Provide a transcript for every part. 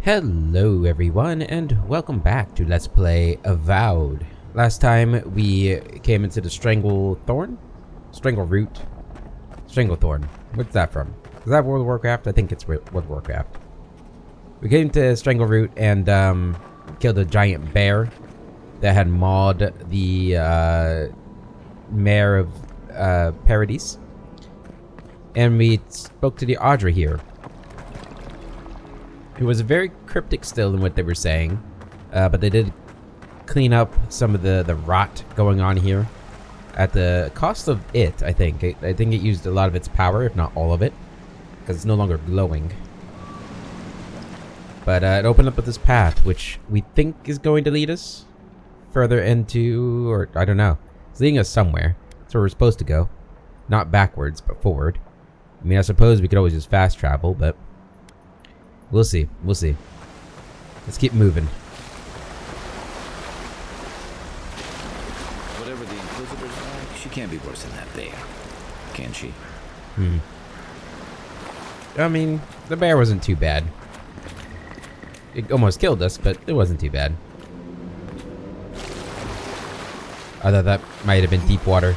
Hello everyone, and welcome back to Let's Play Avowed. Last time we came into the Stranglethorn? Strangleroot? Stranglethorn. What's that from? Is that World of Warcraft? I think it's World of Warcraft. We came to Strangleroot and killed a giant bear that had mauled the mayor of Paradise. And we spoke to the Audra here. It was very cryptic still in what they were saying, but they did clean up some of the rot going on here at the cost of it, I think. I think it used a lot of its power, if not all of it, because it's no longer glowing. But it opened up with this path, which we think is going to lead us further into, or I don't know. It's leading us somewhere. That's where we're supposed to go. Not backwards, but forward. I mean, I suppose we could always just fast travel, but we'll see. We'll see. Let's keep moving. Whatever the Inquisitor's like, she can't be worse than that bear. Can she? I mean, the bear wasn't too bad. It almost killed us, but it wasn't too bad. I thought that might have been deep water.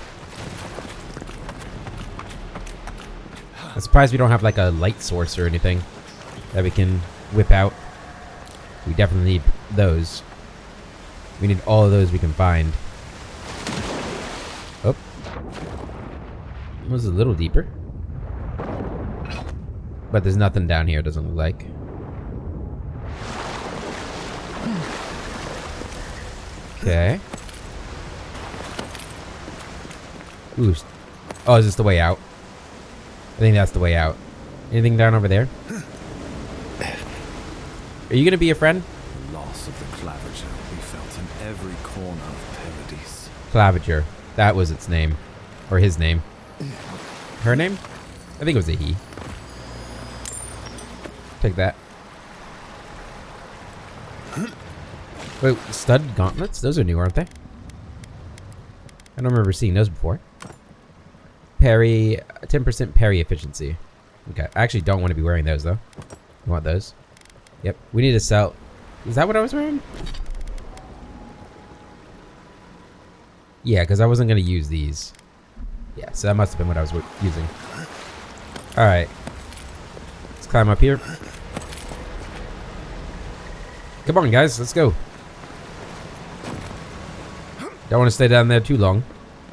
I'm surprised we don't have like a light source or anything that we can whip out. We definitely need those. We need all of those we can find. Oh. It was a little deeper. But there's nothing down here, doesn't look like. Okay. Ooh. Oh, is this the way out? I think that's the way out. Anything down over there? Are you gonna be a friend? The loss of the Clavager will be felt in every corner of Paradise. Clavager. That was its name. Or his name. Her name? I think it was a he. Take that. Wait, studded gauntlets? Those are new, aren't they? I don't remember seeing those before. Parry, 10% parry efficiency. Okay, I actually don't want to be wearing those though. You want those? Yep, we need to sell. Is that what I was wearing? Yeah, because I wasn't going to use these. Yeah, so that must have been what I was using. Alright. Let's climb up here. Come on, guys, let's go. Don't want to stay down there too long.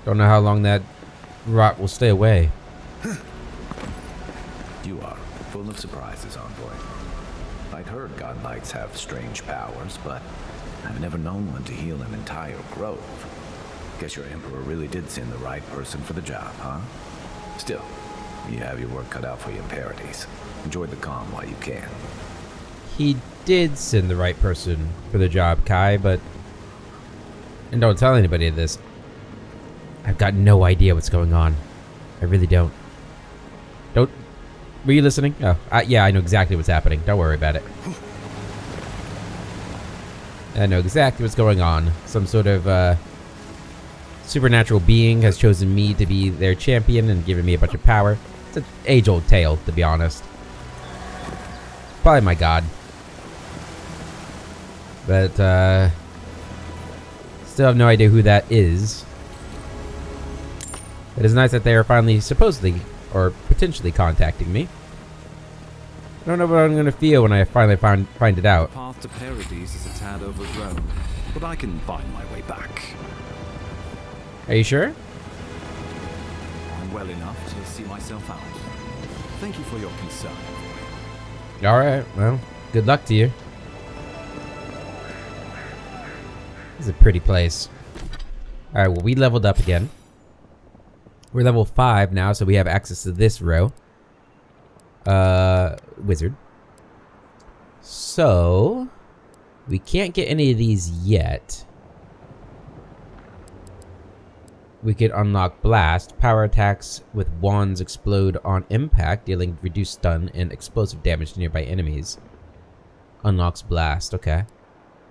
Don't know how long that rot will stay away. You are full of surprises, envoy. I'd heard god knights have strange powers, but I've never known one to heal an entire grove. Guess your emperor really did send the right person for the job, huh? Still, you have your work cut out for you in Paradise. Enjoy the calm while you can. He did send the right person for the job, Kai, but... And don't tell anybody this. I've got no idea what's going on. I really don't. Don't... Were you listening? Oh, yeah, I know exactly what's happening. Don't worry about it. I know exactly what's going on. Some sort of, supernatural being has chosen me to be their champion and given me a bunch of power. It's an age-old tale, to be honest. Probably my god. But, still have no idea who that is. It is nice that they are finally, supposedly, or potentially contacting me. I don't know what I'm going to feel when I finally find it out. The path to Paradise is a tad overgrown, but I can find my way back. Are you sure? I'm well enough to see myself out. Thank you for your concern. Alright, well, good luck to you. This is a pretty place. Alright, well, we leveled up again. We're level 5 now, so we have access to this row. Wizard. So, we can't get any of these yet. We could unlock Blast. Power attacks with wands explode on impact, dealing reduced stun and explosive damage to nearby enemies. Unlocks Blast, okay.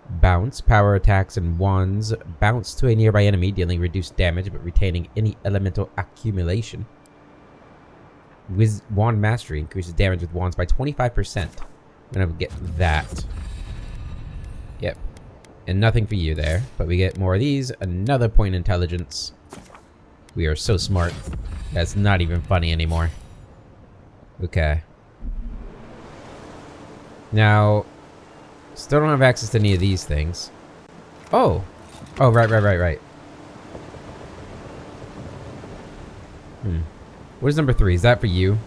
Bounce. Power attacks and wands bounce to a nearby enemy, dealing reduced damage but retaining any elemental accumulation. Wand Mastery increases damage with wands by 25%. I'm gonna get that. Yep. And nothing for you there. But we get more of these. Another point intelligence. We are so smart. That's not even funny anymore. Okay. Now, still don't have access to any of these things. Oh! Oh, right. What is number 3? Is that for you?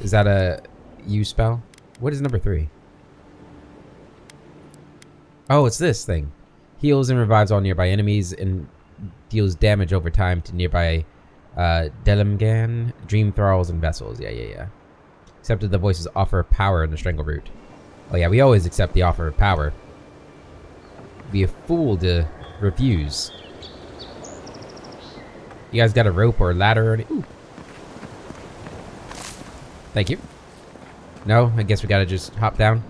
Is that a you spell? What is number 3? Oh, it's this thing. Heals and revives all nearby enemies and deals damage over time to nearby Delimgan, Dream Thralls, and Vessels. Yeah. Accepted the voices offer power in the Strangle Root. Oh yeah, we always accept the offer of power. Be a fool to refuse. You guys got a rope or a ladder or anything? Ooh. Thank you. No, I guess we gotta just hop down.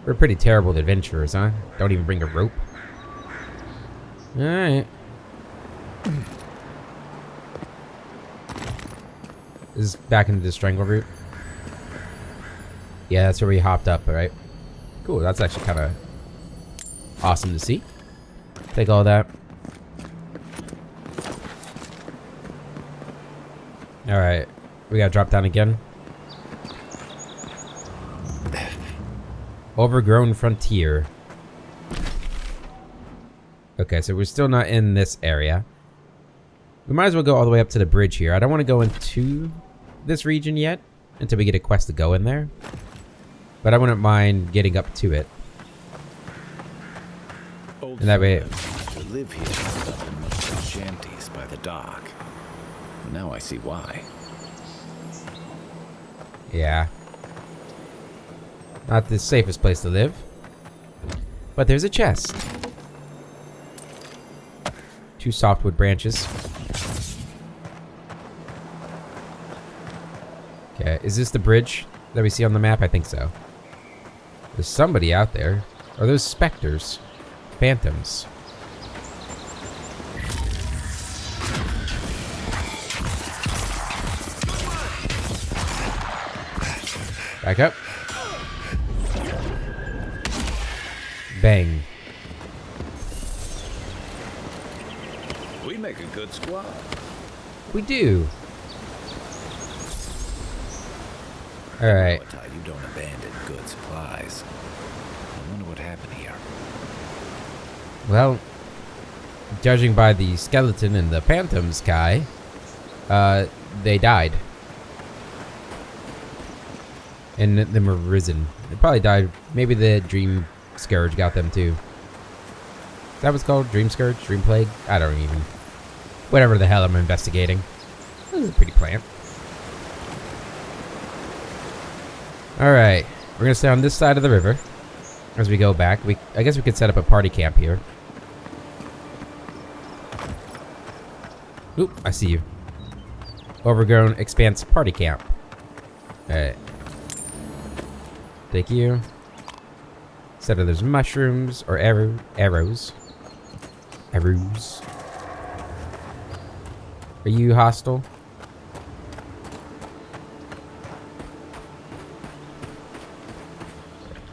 We're pretty terrible adventurers, huh? Don't even bring a rope. Alright. This is back into the Strangle Root. Yeah, that's where we hopped up, right? Cool, that's actually kind of awesome to see. Take all that. Alright, we gotta drop down again. Overgrown Frontier. Okay, so we're still not in this area. We might as well go all the way up to the bridge here. I don't want to go into this region yet until we get a quest to go in there. But I wouldn't mind getting up to it. Old And that way... to live here up in the shanties by the dock. Now I see why. Yeah. Not the safest place to live. But there's a chest. 2 softwood branches. Okay, is this the bridge that we see on the map? I think so. There's somebody out there. Are those specters? Phantoms. Back up. Bang. We make a good squad. We do. Alright. You don't abandon good supplies. I wonder what happened here. Well, judging by the skeleton in the Phantom Sky, they died. And then were risen. They probably died. Maybe the Dream Scourge got them too. Is that what's called? Dream Scourge? Dream Plague? I don't even... Whatever the hell I'm investigating. This is a pretty plant. Alright. We're gonna stay on this side of the river. As we go back. I guess we could set up a party camp here. Oop, I see you. Overgrown Expanse Party Camp. Alright. Thank you. Instead of those mushrooms or arrows. Arrows. Are you hostile?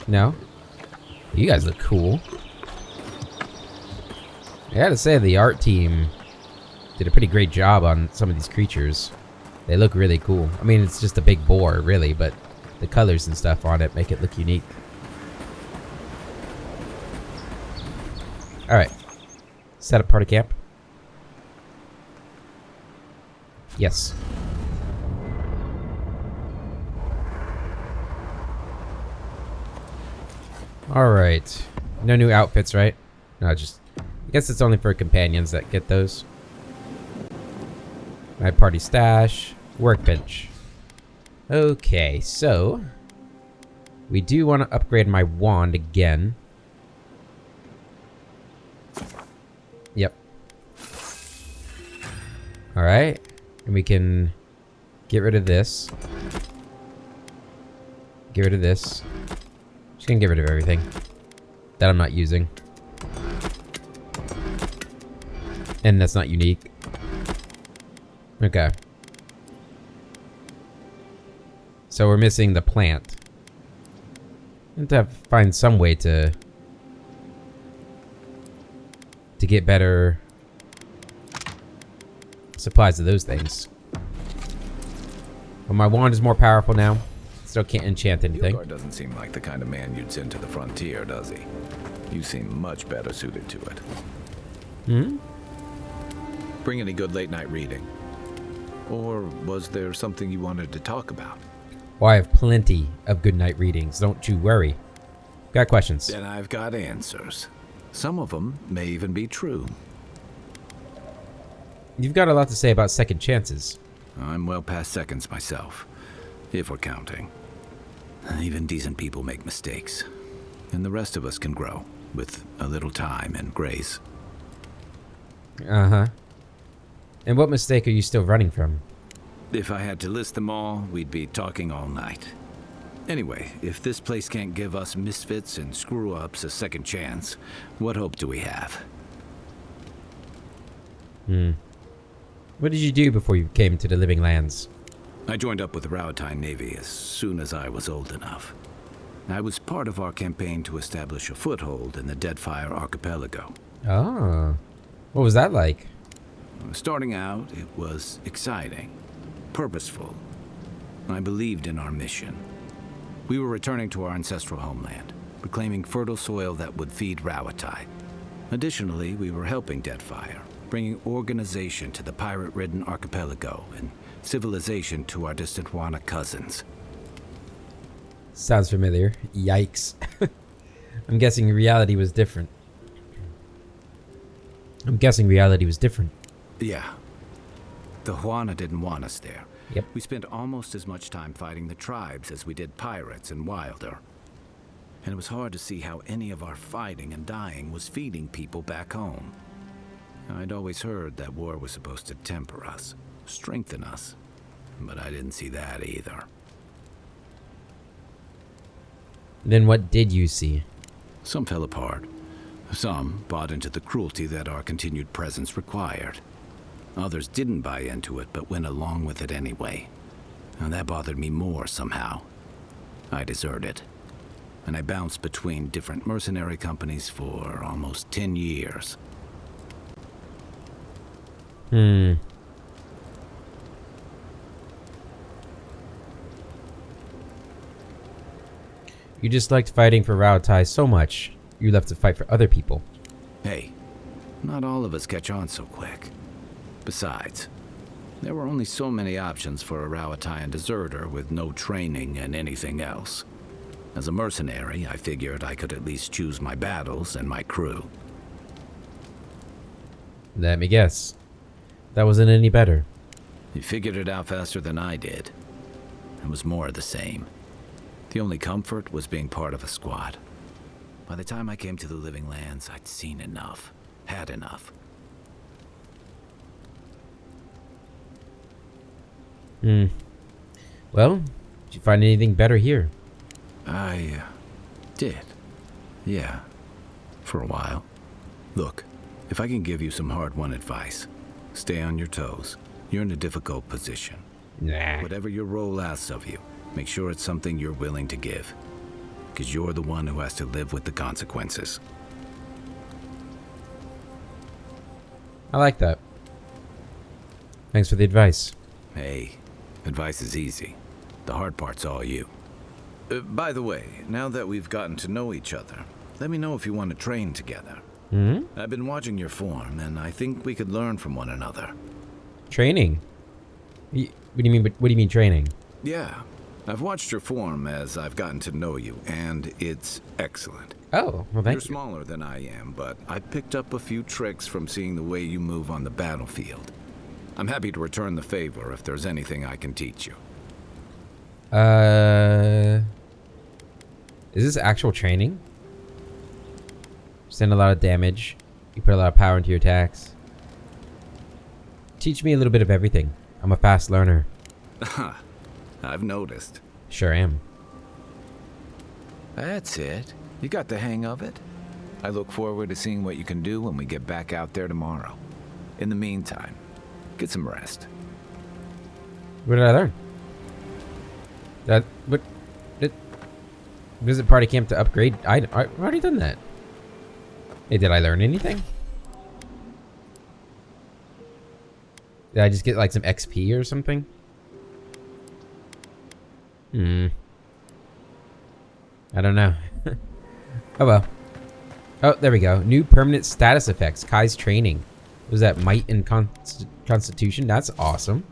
No? You guys look cool. I gotta say, the art team did a pretty great job on some of these creatures. They look really cool. I mean, it's just a big boar, really, but the colors and stuff on it make it look unique. Alright. Set up party camp. Yes. Alright. No new outfits, right? No, just... I guess it's only for companions that get those. My party stash. Workbench. Okay, so... We do want to upgrade my wand again. Yep. Alright. And we can... get rid of this. Get rid of this. Just gonna get rid of everything that I'm not using. And that's not unique. Okay. So we're missing the plant. And to find some way to get better supplies of those things. But my wand is more powerful now. Still can't enchant anything. Yogard doesn't seem like the kind of man you'd send to the frontier, does he? You seem much better suited to it. Hmm? Bring any good late-night reading? Or was there something you wanted to talk about? Well, I have plenty of good night readings. Don't you worry. Got questions. Then I've got answers. Some of them may even be true. You've got a lot to say about second chances. I'm well past seconds myself, if we're counting. Even decent people make mistakes, and the rest of us can grow with a little time and grace. Uh-huh. And what mistake are you still running from? If I had to list them all, we'd be talking all night. Anyway, if this place can't give us misfits and screw-ups a second chance, what hope do we have? What did you do before you came to the Living Lands? I joined up with the Rowatine Navy as soon as I was old enough. I was part of our campaign to establish a foothold in the Deadfire Archipelago. Oh. What was that like? Starting out, it was exciting, purposeful. I believed in our mission. We were returning to our ancestral homeland, reclaiming fertile soil that would feed Rowatine. Additionally, we were helping Deadfire, bringing organization to the pirate-ridden archipelago and civilization to our distant Wana cousins. Sounds familiar. Yikes. I'm guessing reality was different. Yeah. The Huana didn't want us there. Yep. We spent almost as much time fighting the tribes as we did pirates and Wilder. And it was hard to see how any of our fighting and dying was feeding people back home. I'd always heard that war was supposed to temper us, strengthen us. But I didn't see that either. Then what did you see? Some fell apart. Some bought into the cruelty that our continued presence required. Others didn't buy into it, but went along with it anyway. And that bothered me more somehow. I deserted. And I bounced between different mercenary companies for almost 10 years. You just liked fighting for Rowatine so much, you left to fight for other people. Hey, not all of us catch on so quick. Besides, there were only so many options for a Rowatine deserter with no training and anything else. As a mercenary, I figured I could at least choose my battles and my crew. Let me guess. That wasn't any better. You figured it out faster than I did. It was more of the same. The only comfort was being part of a squad. By the time I came to the Living Lands, I'd seen enough. Had enough. Well, did you find anything better here? I did. Yeah. For a while. Look, if I can give you some hard-won advice, stay on your toes. You're in a difficult position. Nah. Whatever your role asks of you, make sure it's something you're willing to give. Because you're the one who has to live with the consequences. I like that. Thanks for the advice. Hey, advice is easy. The hard part's all you. By the way, now that we've gotten to know each other, let me know if you want to train together. I've been watching your form, and I think we could learn from one another. Training? What do you mean? What do you mean training? Yeah, I've watched your form as I've gotten to know you, and it's excellent. Oh, well, thank You're you. smaller than I am, but I picked up a few tricks from seeing the way you move on the battlefield. I'm happy to return the favor if there's anything I can teach you. Is this actual training? Send a lot of damage. You put a lot of power into your attacks. Teach me a little bit of everything. I'm a fast learner. I've noticed. Sure am. That's it. You got the hang of it. I look forward to seeing what you can do when we get back out there tomorrow. In the meantime, get some rest. What did I learn? Visit party camp to upgrade item. I've already done that. Hey, did I learn anything? Did I just get like some XP or something? I don't know. Oh well. Oh, there we go. New permanent status effects. Kai's training. Was that might and constitution? That's awesome.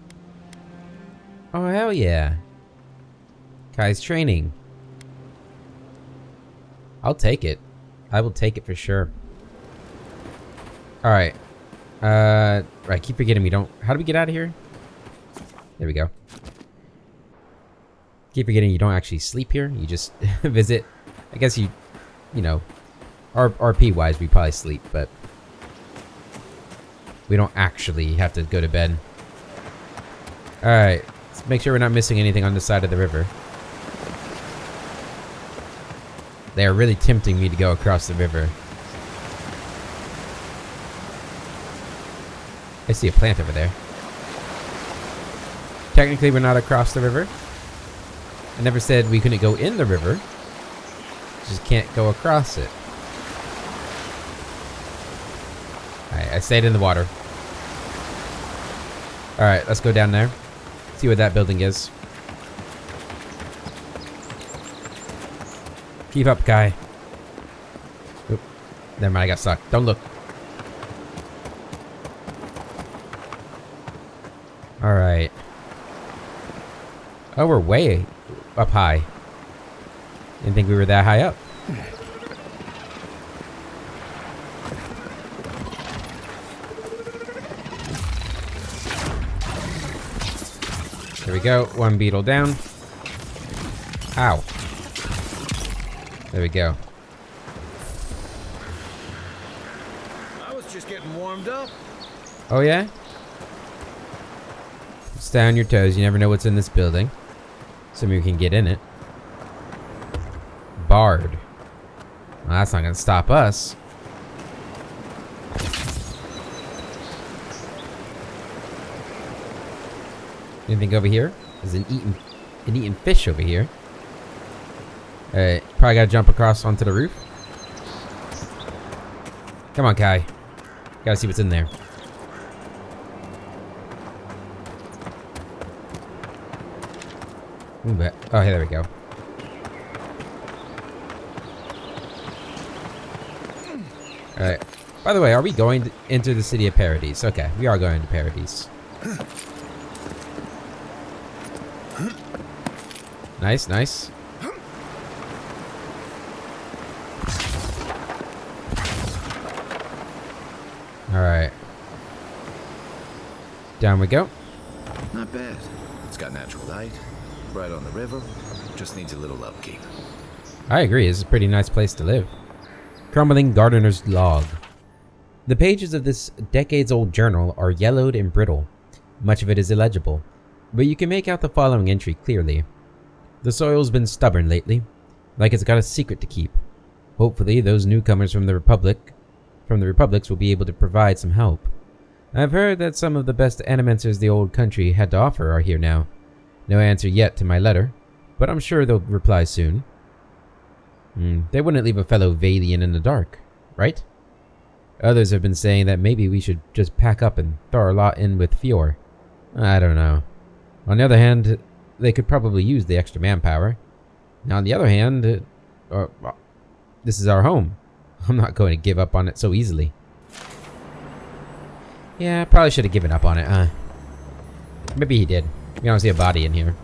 Oh, hell yeah. Kai's training. I'll take it. I will take it for sure. Alright. Right, keep forgetting we don't... How do we get out of here? There we go. Keep forgetting you don't actually sleep here. You just visit. I guess you know, RP-wise, we probably sleep, but... we don't actually have to go to bed. Alright. Let's make sure we're not missing anything on this side of the river. They are really tempting me to go across the river. I see a plant over there. Technically, we're not across the river. I never said we couldn't go in the river. Just can't go across it. Alright, I stayed in the water. Alright, let's go down there. See what that building is. Keep up, Kai. Oop. Never mind, I got stuck. Don't look. Alright. Oh, we're way up high. Didn't think we were that high up. There we go. One beetle down. Ow. There we go. I was just getting warmed up. Oh, yeah? Stay on your toes. You never know what's in this building. Assuming we can get in it. Bard. Well, that's not going to stop us. Anything over here? There's an eating fish over here. Alright, probably gotta jump across onto the roof. Come on, Kai. Gotta see what's in there. Ooh, oh, hey, there we go. Alright. By the way, are we going into the City of Paradise? Okay, we are going to Paradise. Nice, nice. Alright. Down we go. Not bad. It's got natural light, right on the river. Just needs a little upkeep. I agree, this is a pretty nice place to live. Crumbling gardener's log. The pages of this decades-old journal are yellowed and brittle. Much of it is illegible, but you can make out the following entry clearly. The soil's been stubborn lately, like it's got a secret to keep. Hopefully, those newcomers from the Republics will be able to provide some help. I've heard that some of the best animancers the old country had to offer are here now. No answer yet to my letter, but I'm sure they'll reply soon. They wouldn't leave a fellow Valian in the dark, right? Others have been saying that maybe we should just pack up and throw our lot in with Fior. I don't know. On the other hand, they could probably use the extra manpower. Now, on the other hand, this is our home. I'm not going to give up on it so easily. Yeah, I probably should have given up on it, huh? Maybe he did. We don't see a body in here.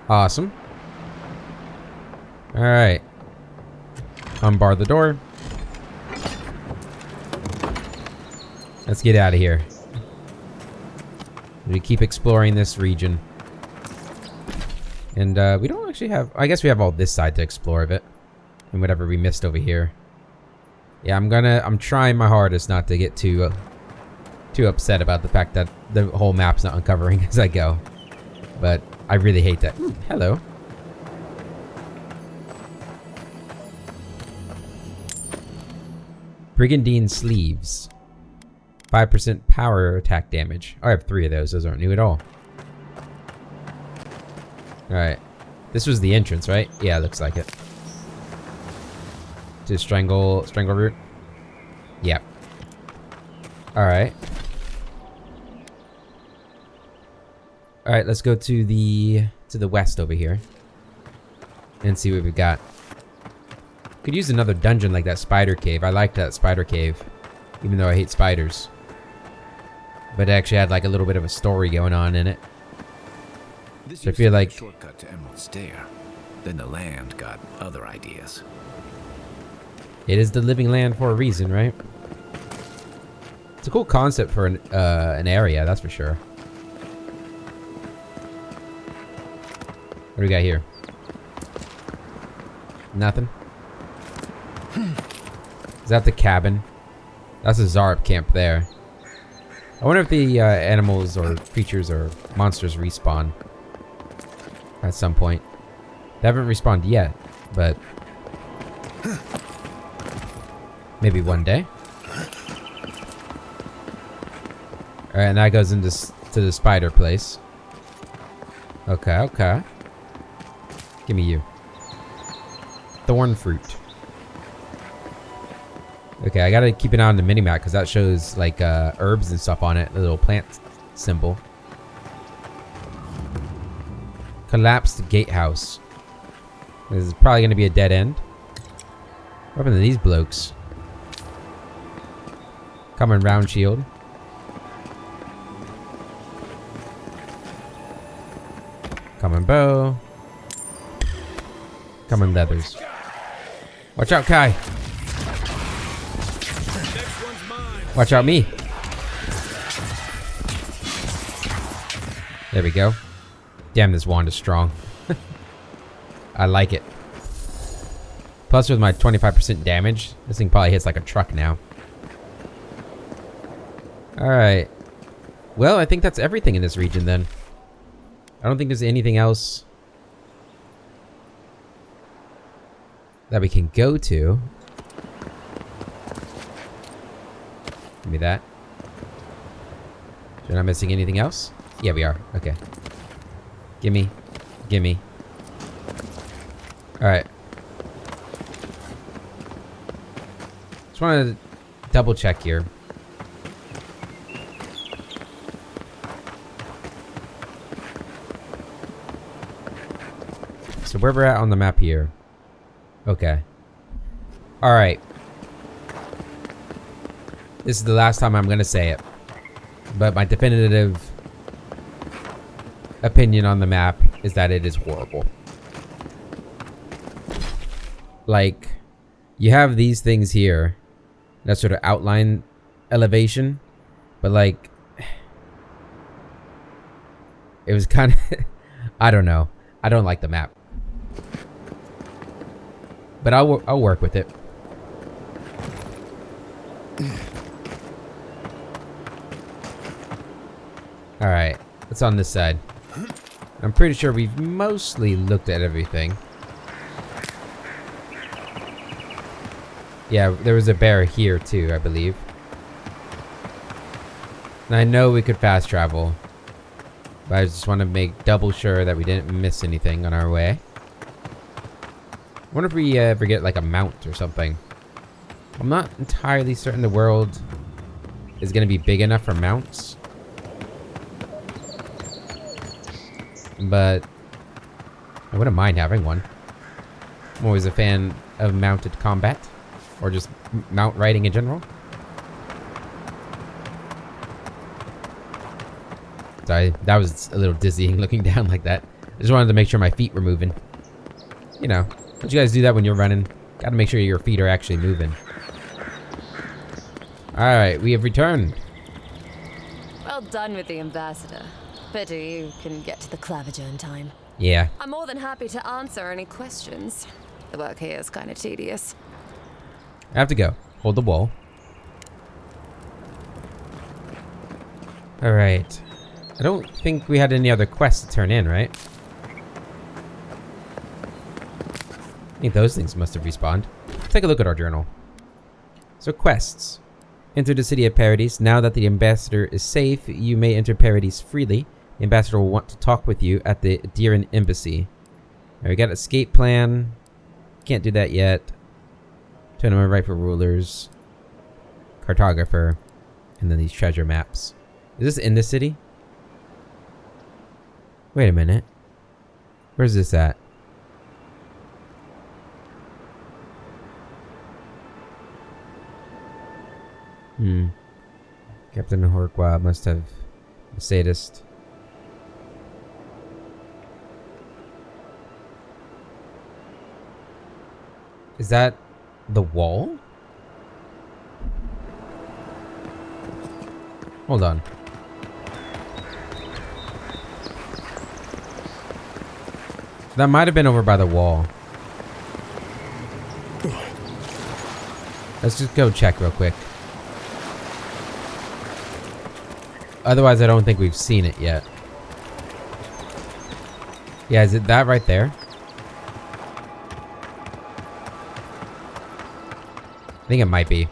Awesome. Alright. Unbar the door. Let's get out of here. We keep exploring this region. And we don't actually have... I guess we have all this side to explore of it. And whatever we missed over here. Yeah, I'm trying my hardest not to get too upset about the fact that the whole map's not uncovering as I go. But I really hate that. Ooh, hello. Brigandine sleeves. 5% power attack damage. Oh, I have 3 of those. Those aren't new at all. Alright. This was the entrance, right? Yeah, looks like it. To strangle root? Yep. Alright. Alright, let's go to the west over here. And see what we've got. Could use another dungeon like that spider cave. I like that spider cave. Even though I hate spiders. But it actually had like a little bit of a story going on in it. So I feel like shortcut to Emerald Stair. Then the land got other ideas. it is the living land for a reason, right? It's a cool concept for an area, that's for sure. What do we got here? Nothing. Is that the cabin? That's a Zarp camp there. I wonder if the animals or creatures or monsters respawn at some point. They haven't respawned yet, but maybe one day. Alright, and that goes into to the spider place. Okay, okay. Give me you. Thorn fruit. Okay, I gotta keep an eye on the minimap because that shows like herbs and stuff on it. The little plant symbol. Collapsed gatehouse. This is probably gonna be a dead end. What happened to these blokes? Common round shield. Common bow. Common leathers. Watch out, Kai. Watch out, me. There we go. Damn, this wand is strong. I like it. Plus, with my 25% damage, this thing probably hits like a truck now. Alright. Well, I think that's everything in this region then. I don't think there's anything else that we can go to. Give me that. We're not missing anything else? Yeah, we are. Okay. Gimme. Gimme. Alright. Just want to double check here. So where we're at on the map here. Okay. Alright. This is the last time I'm gonna say it. But my definitive opinion on the map is that it is horrible. Like, you have these things here that sort of outline elevation, but like, it was kind of, I don't know. I don't like the map. But I'll work with it. Alright, what's on this side? I'm pretty sure we've mostly looked at everything. Yeah, there was a bear here too, I believe. And I know we could fast travel. But I just want to make double sure that we didn't miss anything on our way. I wonder if we ever get like a mount or something. I'm not entirely certain the world is going to be big enough for mounts. But I wouldn't mind having one. I'm always a fan of mounted combat. Or just mount riding in general. Sorry, that was a little dizzying looking down like that. I just wanted to make sure my feet were moving. You know, don't you guys do that when you're running? Gotta make sure your feet are actually moving. Alright, we have returned. Well done with the ambassador. Pity you couldn't get to the Clavager in time. Yeah. I'm more than happy to answer any questions. The work here is kind of tedious. I have to go. Hold the wall. Alright. I don't think we had any other quests to turn in, right? I think those things must have respawned. Let's take a look at our journal. So quests. Enter the city of Paradise. Now that the ambassador is safe, you may enter Paradise freely. The ambassador will want to talk with you at the Diran embassy. Alright, we got escape plan. Can't do that yet. Tournament right for rulers. Cartographer. And then these treasure maps. Is this in the city? Wait a minute. Where's this at? Captain Horqua must have a sadist. Is that the wall? Hold on. That might have been over by the wall. Let's just go check real quick. Otherwise, I don't think we've seen it yet. Yeah, is it that right there? I think it might be.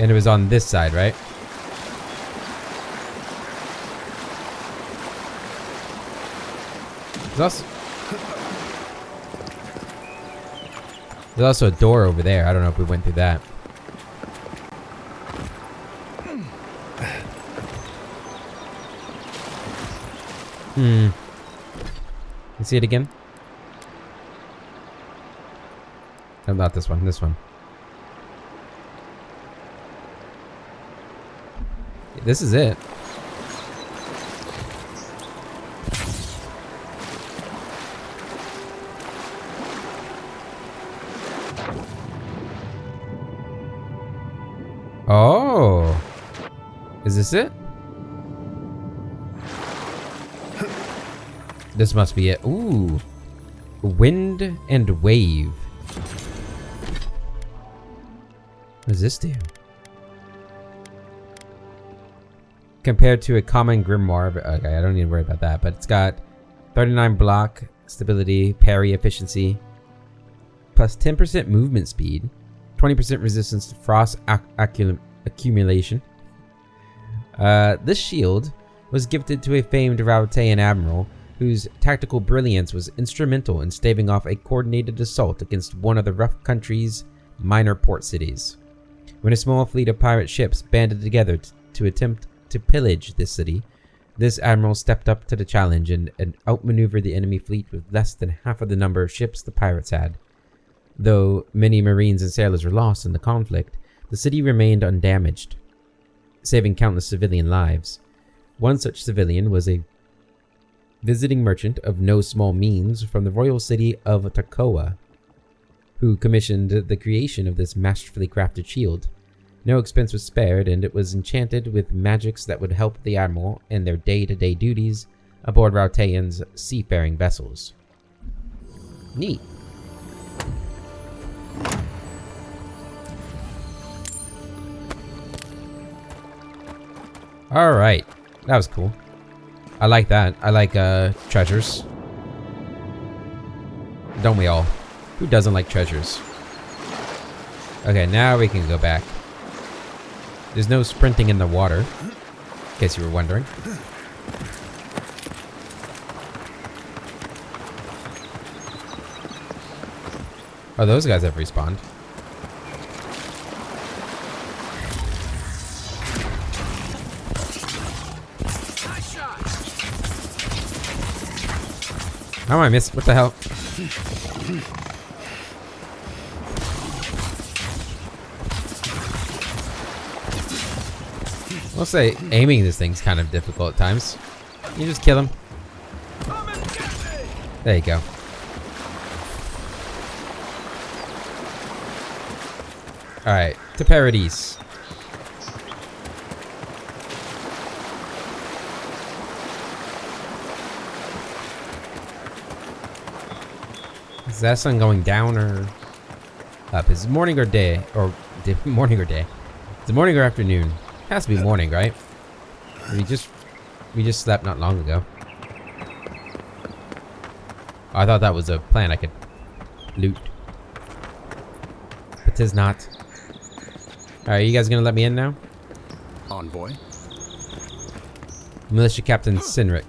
And it was on this side, right? There's also a door over there. I don't know if we went through that. You see it again? No, not this one. This one. This is it. Oh. Is this it? This must be it. Ooh. Wind and wave. What does this do? Compared to a common grimoire, but okay, I don't need to worry about that. But it's got 39 block stability, parry efficiency, plus 10% movement speed, 20% resistance to frost accumulation. This shield was gifted to a famed Rautean admiral whose tactical brilliance was instrumental in staving off a coordinated assault against one of the rough country's minor port cities. When a small fleet of pirate ships banded together to attempt to pillage this city, this admiral stepped up to the challenge and outmaneuvered the enemy fleet with less than half of the number of ships the pirates had. Though many marines and sailors were lost in the conflict, the city remained undamaged, saving countless civilian lives. One such civilian was a visiting merchant of no small means from the royal city of Takoa, who commissioned the creation of this masterfully crafted shield. No expense was spared, and it was enchanted with magics that would help the admiral in their day-to-day duties aboard Rautean's seafaring vessels. Neat. Alright. That was cool. I like that. I like treasures. Don't we all? Who doesn't like treasures? Okay, now we can go back. There's no sprinting in the water, in case you were wondering. Oh, those guys have respawned. How am I missing? What the hell? I'll say aiming this thing's kind of difficult at times. You just kill him. There you go. Alright, to Paradise. Is that sun going down or up? Is it morning or day? Or morning or day? Is it morning or afternoon? It has to be morning, right? We just slept not long ago. Oh, I thought that was a plan I could loot. But 'tis not. Alright, you guys gonna let me in now? Envoy? Militia Captain Sinric.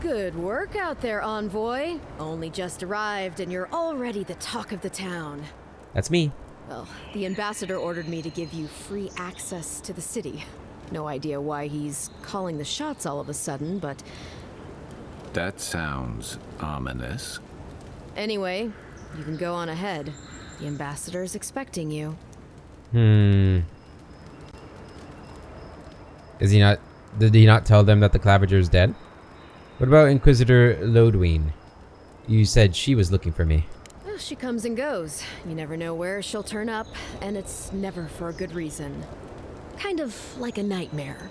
Good work out there, envoy. Only just arrived and you're already the talk of the town. That's me. Well, the ambassador ordered me to give you free access to the city. No idea why he's calling the shots all of a sudden, but... That sounds ominous. Anyway, you can go on ahead. The ambassador's expecting you. Is he not... Did he not tell them that the Clavager is dead? What about Inquisitor Lodween? You said she was looking for me. Well, she comes and goes. You never know where she'll turn up, and it's never for a good reason. Kind of like a nightmare.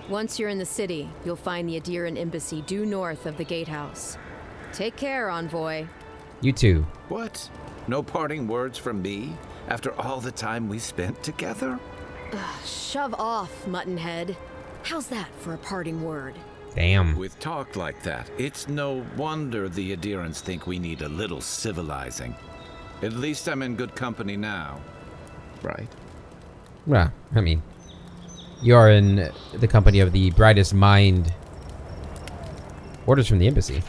Once you're in the city, you'll find the Adiran embassy due north of the gatehouse. Take care, envoy. You too. What? No parting words from me after all the time we spent together? Shove off, Muttonhead. How's that for a parting word? Damn. With talk like that, it's no wonder the Adirans think we need a little civilizing. At least I'm in good company now, right? Well, I mean, you are in the company of the brightest mind. Orders from the embassy.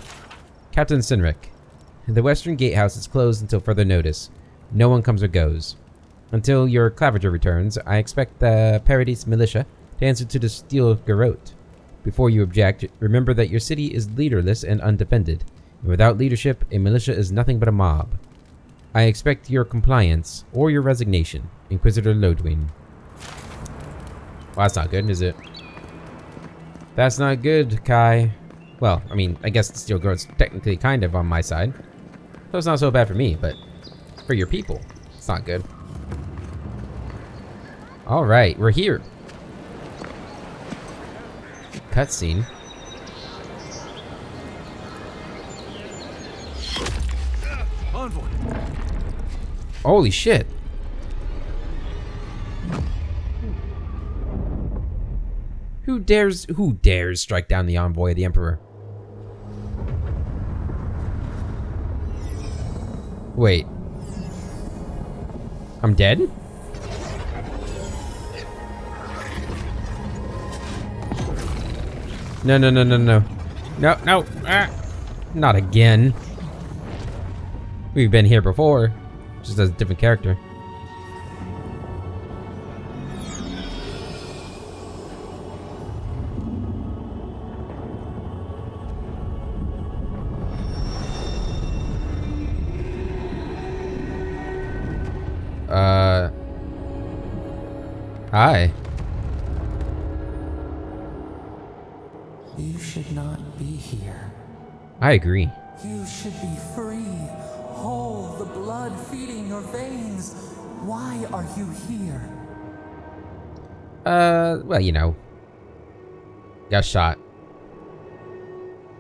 Captain Sinric. The western gatehouse is closed until further notice. No one comes or goes. Until your Clavager returns, I expect the Paradis militia to answer to the Steel Garrote. Before you object, remember that your city is leaderless and undefended, and without leadership, a militia is nothing but a mob. I expect your compliance, or your resignation, Inquisitor Lodween. Well, that's not good, is it? That's not good, Kai. Well, I mean, I guess the Steel Garrote's technically kind of on my side. So it's not so bad for me, but for your people, it's not good. Alright, we're here. Cutscene. Envoy. Holy shit. Who dares strike down the envoy of the Emperor? Wait. I'm dead? No. No. Ah. Not again. We've been here before. Just as a different character. Hi. You should not be here. I agree. You should be free, whole, the blood feeding your veins. Why are you here? Well, you know. Got shot.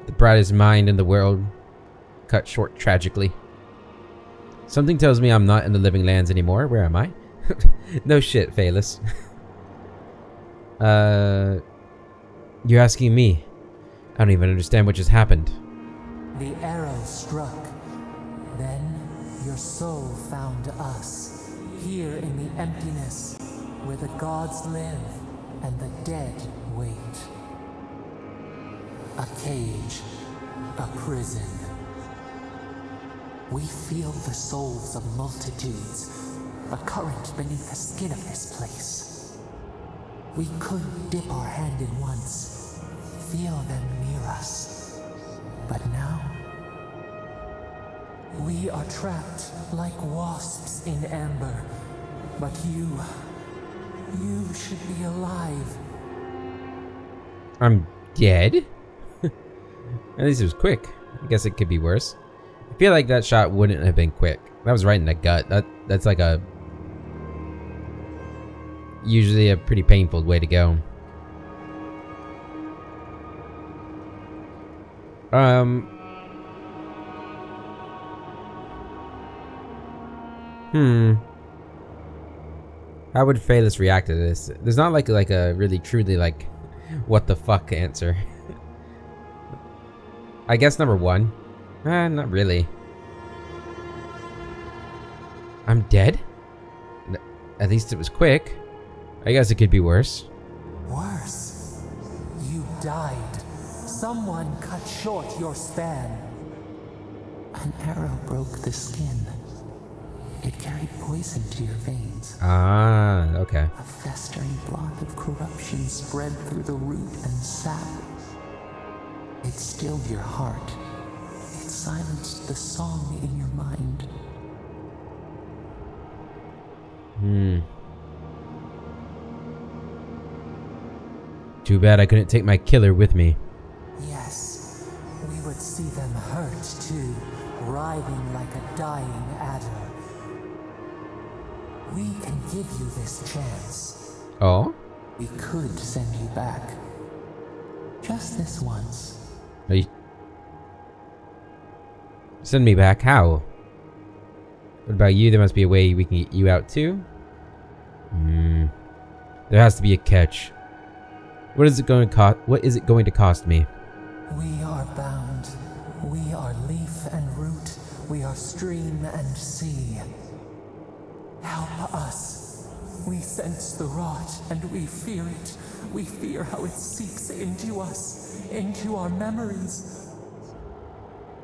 The brightest mind in the world. Cut short tragically. Something tells me I'm not in the living lands anymore. Where am I? No shit, Phaelus. You're asking me. I don't even understand what just happened. The arrow struck. Then your soul found us, here in the emptiness, where the gods live and the dead wait. A cage, a prison. We feel the souls of multitudes, a current beneath the skin of this place. We could dip our hand in once, feel them near us. But now, we are trapped like wasps in amber. But you should be alive. I'm dead? At least it was quick. I guess it could be worse. I feel like that shot wouldn't have been quick. That was right in the gut. That's like a... usually a pretty painful way to go. How would Phaelus react to this? There's not like a really truly like what the fuck answer. I guess number one. Not really. I'm dead? At least it was quick. I guess it could be worse. Worse? died. Someone cut short your span. An arrow broke the skin. It carried poison to your veins. Ah, okay. A festering blot of corruption spread through the root and sap. It stilled your heart. It silenced the song in your mind. Too bad I couldn't take my killer with me. Yes, we would see them hurt too, writhing like a dying adder. We can give you this chance. Oh? We could send you back. Just this once. Are you... Send me back? How? What about you? There must be a way we can get you out too? There has to be a catch. What is it going to cost? What is it going to cost me? We are bound. We are leaf and root. We are stream and sea. Help us. We sense the rot and we fear it. We fear how it seeps into us, into our memories.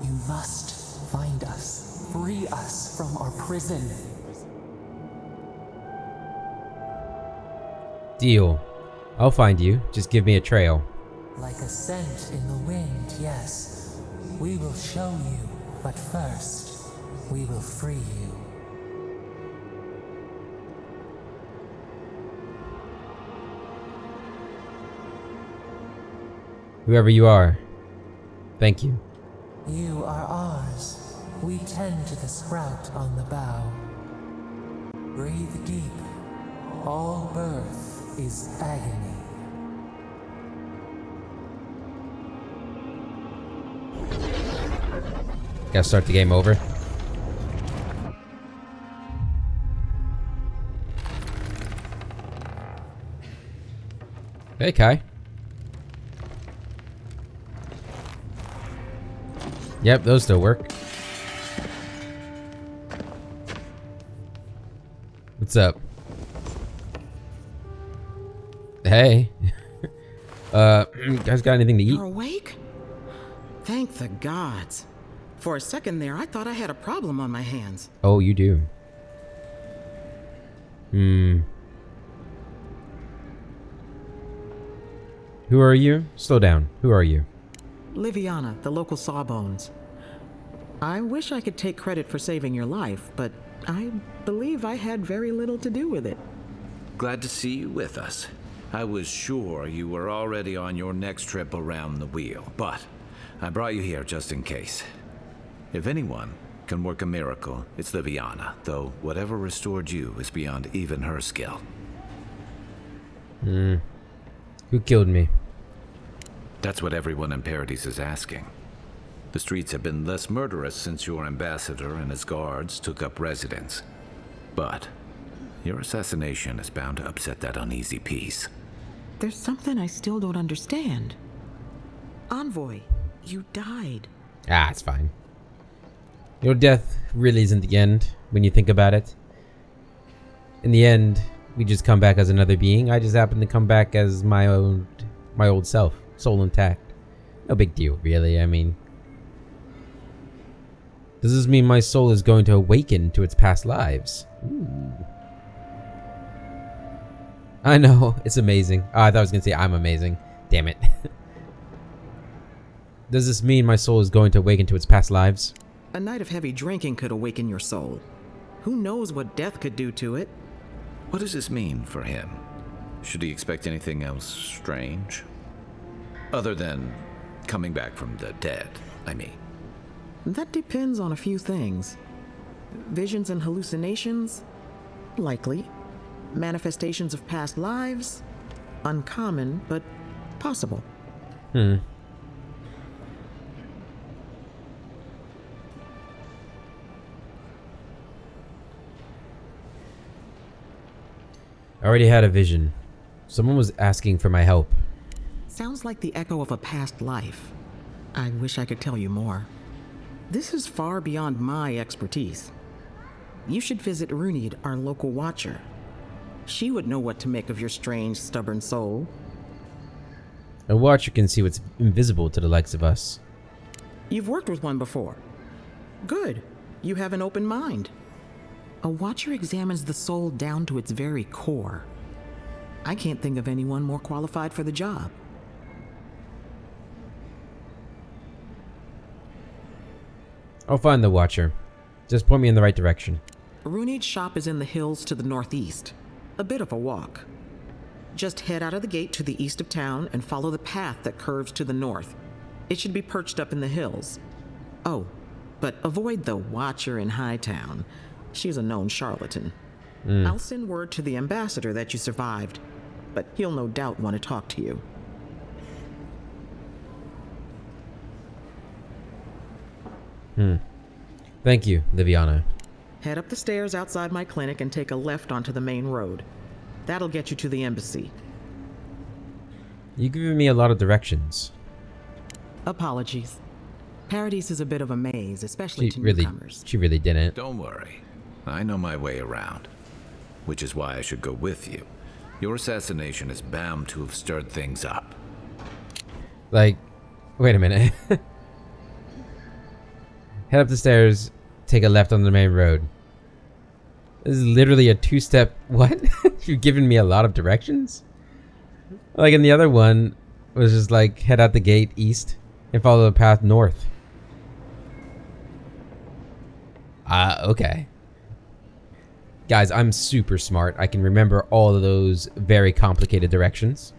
You must find us, free us from our prison. Deal. I'll find you. Just give me a trail. Like a scent in the wind, yes. We will show you, but first, we will free you. Whoever you are, thank you. You are ours. We tend to the sprout on the bough. Breathe deep. All birth is agony. Gotta start the game over. Hey, Kai. Yep, those still work. What's up? Hey. Guys got anything to eat? You're awake? Thank the gods. For a second there, I thought I had a problem on my hands. Oh, you do. Who are you? Slow down. Who are you? Liviana, the local sawbones. I wish I could take credit for saving your life, but I believe I had very little to do with it. Glad to see you with us. I was sure you were already on your next trip around the wheel, but I brought you here just in case. If anyone can work a miracle, it's Liviana, though whatever restored you is beyond even her skill. Who killed me? That's what everyone in Paradise is asking. The streets have been less murderous since your ambassador and his guards took up residence. But your assassination is bound to upset that uneasy peace. There's something I still don't understand. Envoy, you died. Ah, it's fine. Your death really isn't the end when you think about it. In the end, we just come back as another being. I just happen to come back as my old self, soul intact. No big deal, really. I mean, does this mean my soul is going to awaken to its past lives? Ooh. I know, it's amazing. Oh, I thought I was going to say I'm amazing. Damn it. Does this mean my soul is going to awaken to its past lives? A night of heavy drinking could awaken your soul. Who knows what death could do to it? What does this mean for him? Should he expect anything else strange? Other than coming back from the dead, I mean. That depends on a few things. Visions and hallucinations? Likely. Manifestations of past lives? Uncommon, but possible. I already had a vision. Someone was asking for my help. Sounds like the echo of a past life. I wish I could tell you more. This is far beyond my expertise. You should visit Runid, our local watcher. She would know what to make of your strange, stubborn soul. A watcher can see what's invisible to the likes of us. You've worked with one before. Good. You have an open mind. A watcher examines the soul down to its very core. I can't think of anyone more qualified for the job. I'll find the watcher. Just point me in the right direction. Runeed's shop is in the hills to the northeast. A bit of a walk. Just head out of the gate to the east of town and follow the path that curves to the north. It should be perched up in the hills. Oh, but avoid the watcher in Hightown. She's a known charlatan. I'll send word to the ambassador that you survived, but he'll no doubt want to talk to you. Thank you, Liviana. Head up the stairs outside my clinic and take a left onto the main road. That'll get you to the embassy. You've given me a lot of directions. Apologies. Paradise is a bit of a maze, especially to She newcomers. really didn't. Don't worry. I know my way around. Which is why I should go with you. Your assassination is bound to have stirred things up. Like, wait a minute. Head up the stairs, take a left on the main road. This is literally a two-step... What? You've given me a lot of directions? Like, in the other one, was just like, head out the gate east and follow the path north. Okay. Guys, I'm super smart. I can remember all of those very complicated directions.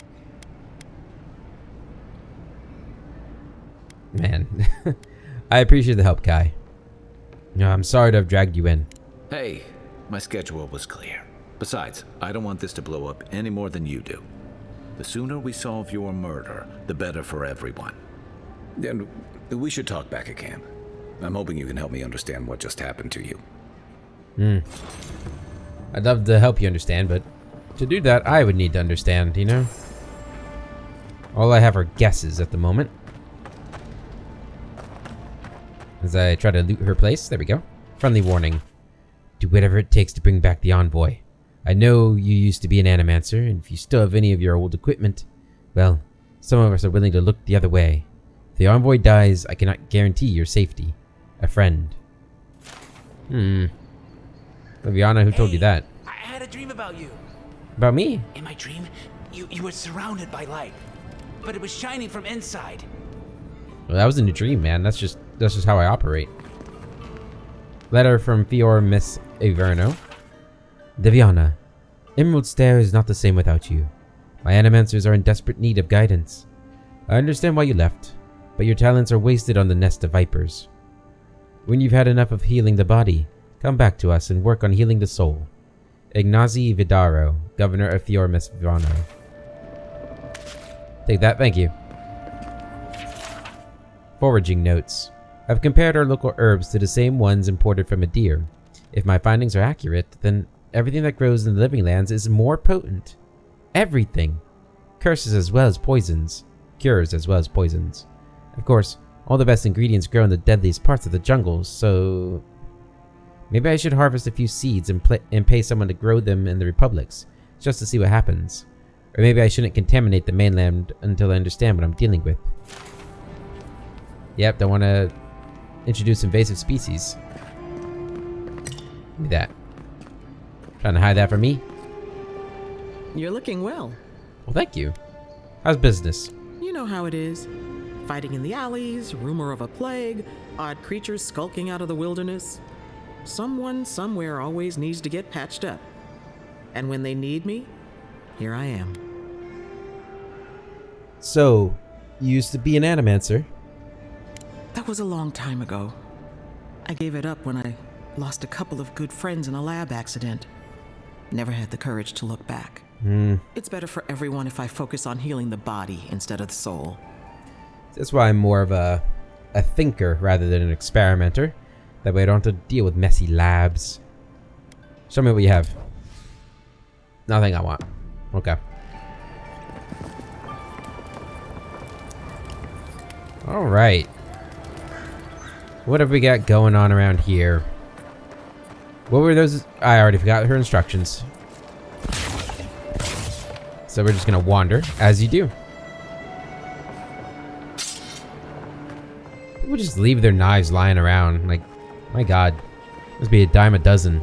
Man. I appreciate the help, Kai. No, I'm sorry to have dragged you in. Hey, my schedule was clear. Besides, I don't want this to blow up any more than you do. The sooner we solve your murder, the better for everyone. And we should talk back at camp. I'm hoping you can help me understand what just happened to you. I'd love to help you understand, but to do that, I would need to understand, you know? All I have are guesses at the moment. As I try to loot her place, there we go. Friendly warning. Do whatever it takes to bring back the envoy. I know you used to be an animancer, and if you still have any of your old equipment, well, some of us are willing to look the other way. If the envoy dies, I cannot guarantee your safety. A friend. Liviana, who told you that? I had a dream about you. About me? In my dream, you were surrounded by light, but it was shining from inside. Well, that wasn't a dream, man. That's just how I operate. Letter from Fior Miss Averno. Deviana, Emerald Stair is not the same without you. My animancers are in desperate need of guidance. I understand why you left, but your talents are wasted on the nest of vipers. When you've had enough of healing the body, come back to us and work on healing the soul. Ignazi Vidaro, Governor of Fior Miss Averno. Take that, thank you. Foraging notes. I've compared our local herbs to the same ones imported from Adir. If my findings are accurate, then everything that grows in the living lands is more potent. Everything. Curses as well as poisons. Cures as well as poisons. Of course, all the best ingredients grow in the deadliest parts of the jungles, so... Maybe I should harvest a few seeds and pay someone to grow them in the republics, just to see what happens. Or maybe I shouldn't contaminate the mainland until I understand what I'm dealing with. Yep, don't want to introduce invasive species. Give me that. Trying to hide that from me? You're looking well. Well, thank you. How's business? You know how it is. Fighting in the alleys, rumor of a plague, odd creatures skulking out of the wilderness. Someone somewhere always needs to get patched up. And when they need me, here I am. So, you used to be an animancer? That was a long time ago. I gave it up when I lost a couple of good friends in a lab accident. Never had the courage to look back. It's better for everyone if I focus on healing the body instead of the soul. That's why I'm more of a thinker rather than an experimenter. That way I don't have to deal with messy labs. Show me what you have. Nothing I want. Okay. Alright. What have we got going on around here? What were those? I already forgot her instructions. So we're just gonna wander, as you do. just leave their knives lying around? Like, my god. Must be a dime a dozen.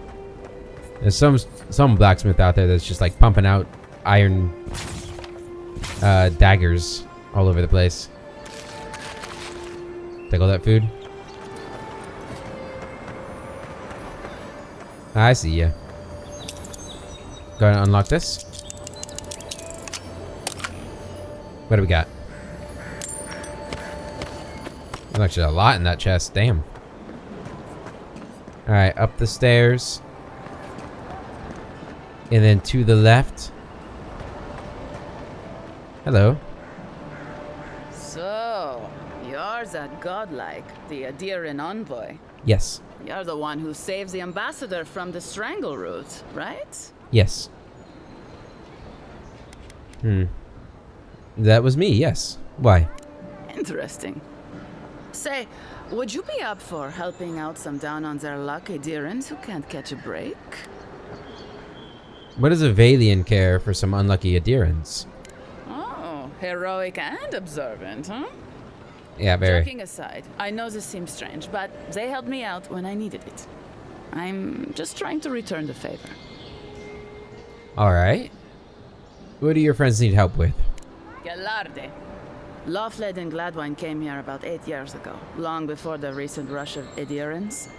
There's some blacksmith out there that's just like pumping out iron daggers all over the place. Take all that food. I see ya. Go ahead and unlock this. What do we got? There's actually a lot in that chest. Damn. Alright, up the stairs. And then to the left. Hello. So, you're that godlike, the Adiran envoy. Yes. You're the one who saves the ambassador from the strangle root, right? Yes. That was me, yes. Why? Interesting. Say, would you be up for helping out some down on their luck Adirans who can't catch a break? What does a Valian care for some unlucky Adirans? Oh, heroic and observant, huh? Yeah, very. Joking aside, I know this seems strange, but they helped me out when I needed it. I'm just trying to return the favor. Alright. What do your friends need help with? Galarde. Lawfled and Gladwine came here about 8 years ago, long before the recent rush of Adirans.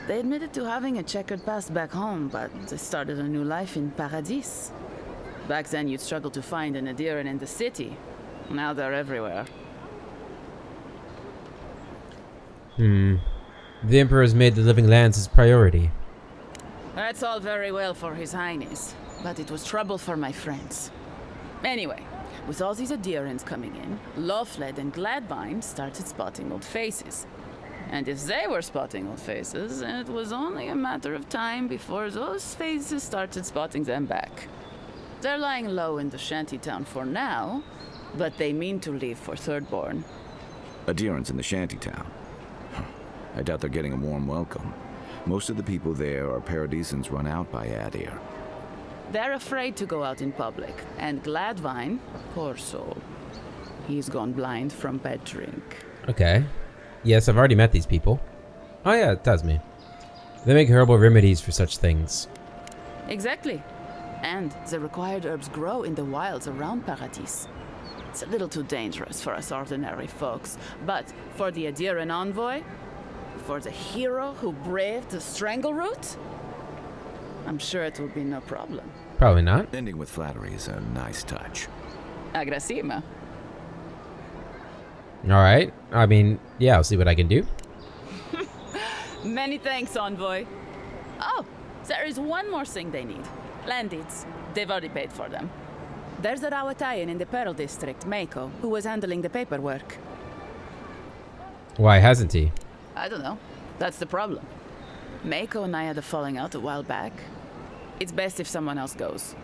They admitted to having a checkered past back home, but they started a new life in Paradis. Back then, you'd struggle to find an Adiran in the city. Now they're everywhere. The Emperor's made the living lands his priority. That's all very well for His Highness, but it was trouble for my friends. Anyway, with all these Adirans coming in, Lawfled and Gladwine started spotting old faces. And if they were spotting old faces, it was only a matter of time before those faces started spotting them back. They're lying low in the shantytown for now, but they mean to leave for Thirdborn. Adirans in the shantytown. I doubt they're getting a warm welcome. Most of the people there are Paradisans run out by Adir. They're afraid to go out in public, and Gladwine, poor soul, he's gone blind from bad drink. Okay. Yes, I've already met these people. Oh yeah, it tells me. They make herbal remedies for such things. Exactly. And the required herbs grow in the wilds around Paradis. It's a little too dangerous for us ordinary folks, but for the Adiran envoy, for the hero who braved the strangle root, I'm sure it will be no problem. Probably not. Ending with flattery is a nice touch. Agrasima. Alright. I mean, yeah, I'll see what I can do. Many thanks, envoy. Oh, there is one more thing they need. Land deeds. They've already paid for them. There's a Rawatayan in the Pearl District, Mako, who was handling the paperwork. Why hasn't he? I don't know. That's the problem. Mako and I had a falling out a while back. It's best if someone else goes.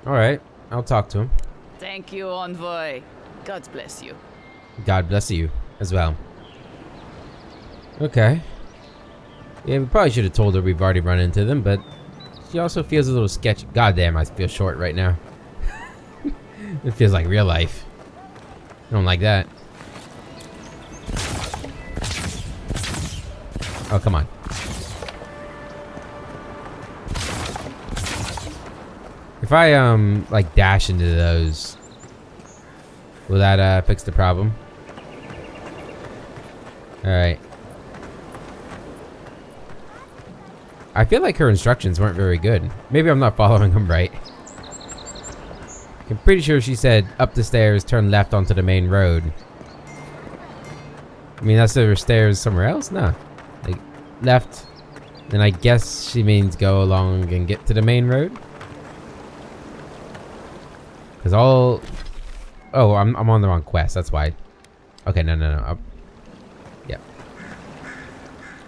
Alright, I'll talk to him. Thank you, envoy. God bless you. God bless you as well. Okay. Yeah, we probably should have told her we've already run into them, but she also feels a little sketchy. Goddamn, I feel short right now. It feels like real life. I don't like that. Oh, come on. If I, like, dash into those, will that, fix the problem? Alright. I feel like her instructions weren't very good. Maybe I'm not following them right. I'm pretty sure she said up the stairs, turn left onto the main road. I mean, that's the stairs somewhere else? No. Like, left. Then I guess she means go along and get to the main road. Because all... Oh, I'm on the wrong quest. That's why. Okay, no. Yep.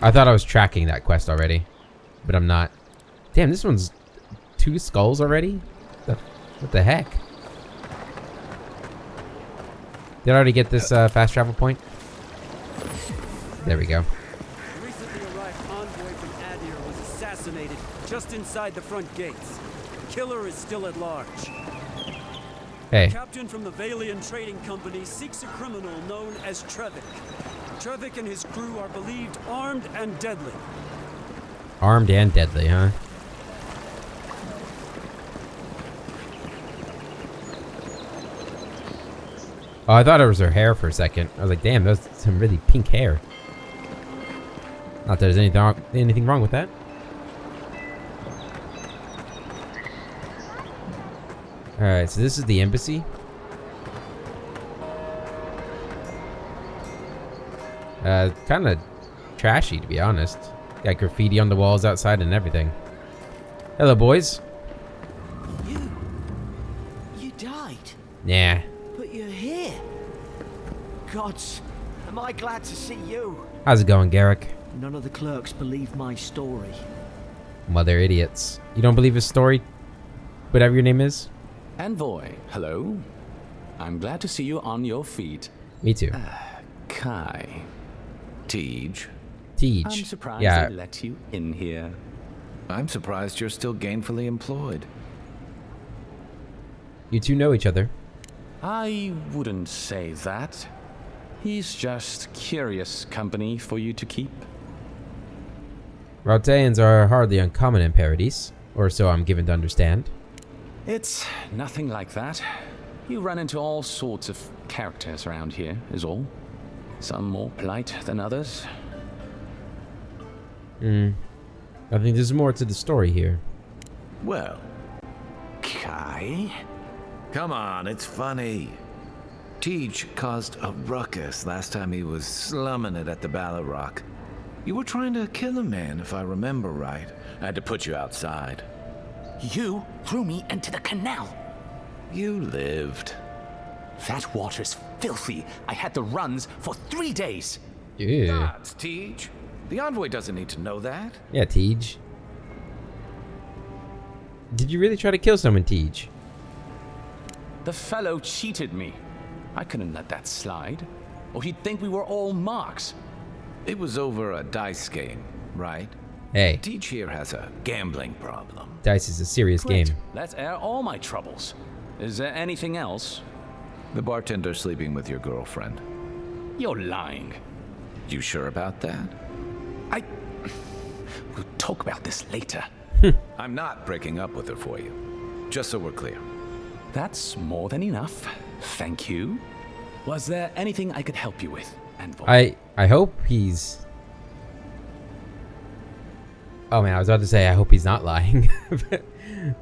I thought I was tracking that quest already. But I'm not. Damn, this one's 2 skulls already? What the heck? Did I already get this fast travel point? There we go. The recently arrived envoy from Adir was assassinated just inside the front gates. The killer is still at large. Hey. A captain from the Valian Trading Company seeks a criminal known as Trevik. Trevik and his crew are believed armed and deadly. Armed and deadly, huh? Oh, I thought it was her hair for a second. I was like, damn, that's some really pink hair. Not that there's anything wrong with that. Alright, so this is the embassy. Kind of trashy, to be honest. Got graffiti on the walls outside and everything. Hello, boys. You died, Nah. but you're here. Gods, am I glad to see you. How's it going, Garrick? None of the clerks believe my story. Mother idiots. You don't believe his story? Whatever your name is? Envoy, hello. I'm glad to see you on your feet. Me too. Kai. Tej. Tej. I'm surprised Yeah. they let you in here. I'm surprised you're still gainfully employed. You two know each other. I wouldn't say that. He's just curious company for you to keep. Rauteans are hardly uncommon in Paradise, or so I'm given to understand. It's nothing like that. You run into all sorts of characters around here, is all. Some more polite than others. I think there's more to the story here. Well, Kai? Come on, it's funny. Tej caused a ruckus last time he was slumming it at the Bala Rock. You were trying to kill a man, if I remember right. I had to put you outside. You threw me into the canal. You lived. That water's filthy. I had the runs for 3 days. Yeah. Gods, Tej. The envoy doesn't need to know that. Yeah, Tej. Did you really try to kill someone, Tej? The fellow cheated me. I couldn't let that slide. Or he'd think we were all marks. It was over a dice game, right? Hey, Tej here has a gambling problem. dice is a serious game. Let's air all my troubles. Is there anything else? The bartender sleeping with your girlfriend. You're lying. You sure about that? We'll talk about this later. I'm not breaking up with her for you. Just so we're clear. That's more than enough. Thank you. Was there anything I could help you with, Envoy? I hope he's... Oh man, I was about to say I hope he's not lying.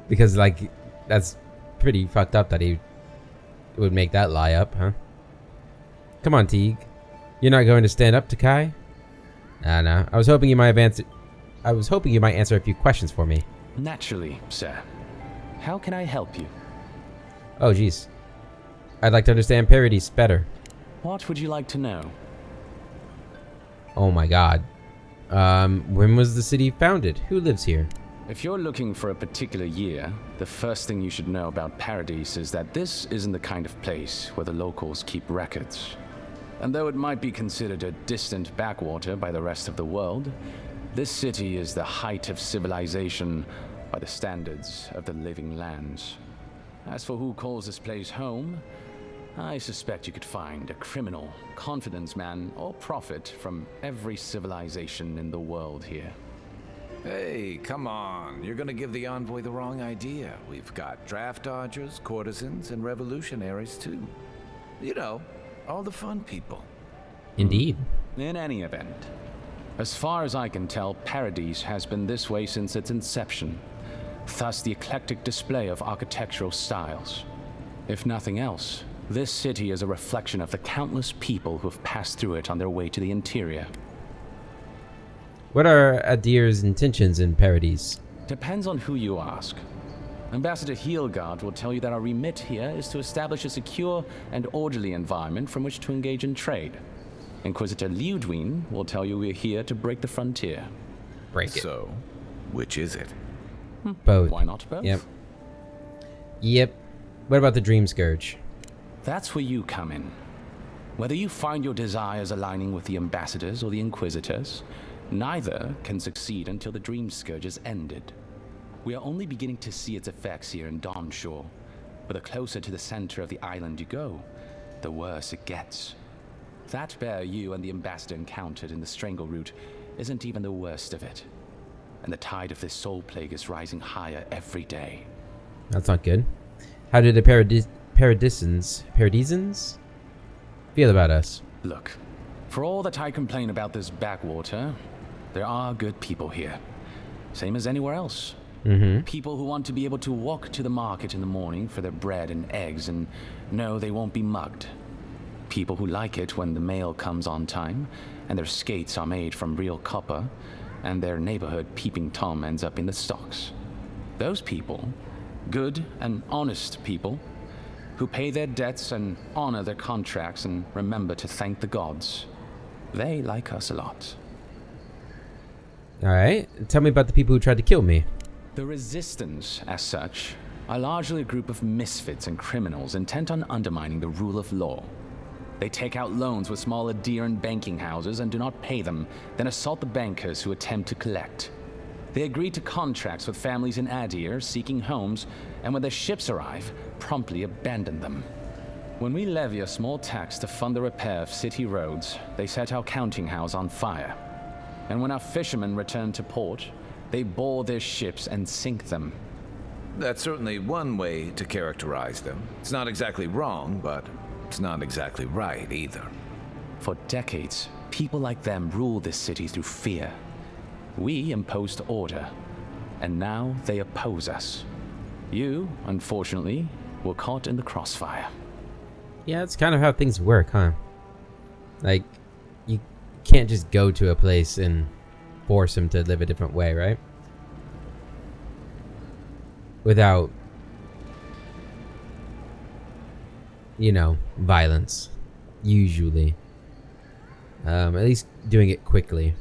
Because like, that's pretty fucked up that he would make that lie up, huh? Come on, Teague. You're not going to stand up to Kai? No. I was hoping you might answer a few questions for me. Naturally, sir. How can I help you? Oh, jeez. I'd like to understand Paradise better. What would you like to know? Oh my god. When was the city founded? Who lives here? If you're looking for a particular year, the first thing you should know about Paradise is that this isn't the kind of place where the locals keep records. And though it might be considered a distant backwater by the rest of the world, this city is the height of civilization by the standards of the living lands. As for who calls this place home, I suspect you could find a criminal, confidence man, or prophet from every civilization in the world here. Hey, come on. You're gonna give the envoy the wrong idea. We've got draft dodgers, courtesans, and revolutionaries too. You know, all the fun people. Indeed. In any event, as far as I can tell, Paradise has been this way since its inception. Thus the eclectic display of architectural styles. If nothing else, this city is a reflection of the countless people who have passed through it on their way to the interior. What are Adir's intentions in Paradise? Depends on who you ask. Ambassador Heelgard will tell you that our remit here is to establish a secure and orderly environment from which to engage in trade. Inquisitor Liudwin will tell you we're here to break the frontier. Break it. So, which is it? Both. Why not both? Yep. What about the Dream Scourge? That's where you come in. Whether you find your desires aligning with the ambassadors or the inquisitors, neither can succeed until the Dream Scourge is ended. We are only beginning to see its effects here in Dawnshore. But the closer to the center of the island you go, the worse it gets. That bear you and the ambassador encountered in the Strangle route isn't even the worst of it. And the tide of this soul plague is rising higher every day. That's not good. How did the Paradisans feel about us? Look, for all that I complain about this backwater, there are good people here. Same as anywhere else. People who want to be able to walk to the market in the morning for their bread and eggs and know they won't be mugged. People who like it when the mail comes on time and their skates are made from real copper and their neighborhood peeping Tom ends up in the stocks. Those people, good and honest people, who pay their debts and honor their contracts and remember to thank the gods, they like us a lot. Alright, tell me about the people who tried to kill me. The Resistance, as such, are largely a group of misfits and criminals intent on undermining the rule of law. They take out loans with small Adiran banking houses and do not pay them, then assault the bankers who attempt to collect. They agree to contracts with families in Adir seeking homes, and when their ships arrive, promptly abandon them. When we levy a small tax to fund the repair of city roads, they set our counting house on fire. And when our fishermen return to port, they board their ships and sink them. That's certainly one way to characterize them. It's not exactly wrong, but it's not exactly right either. For decades, people like them ruled this city through fear. We imposed order, and now they oppose us. You, unfortunately, were caught in the crossfire. Yeah, that's kind of how things work, huh? Like, you can't just go to a place and force them to live a different way, right? Without, you know, violence. Usually. At least doing it quickly.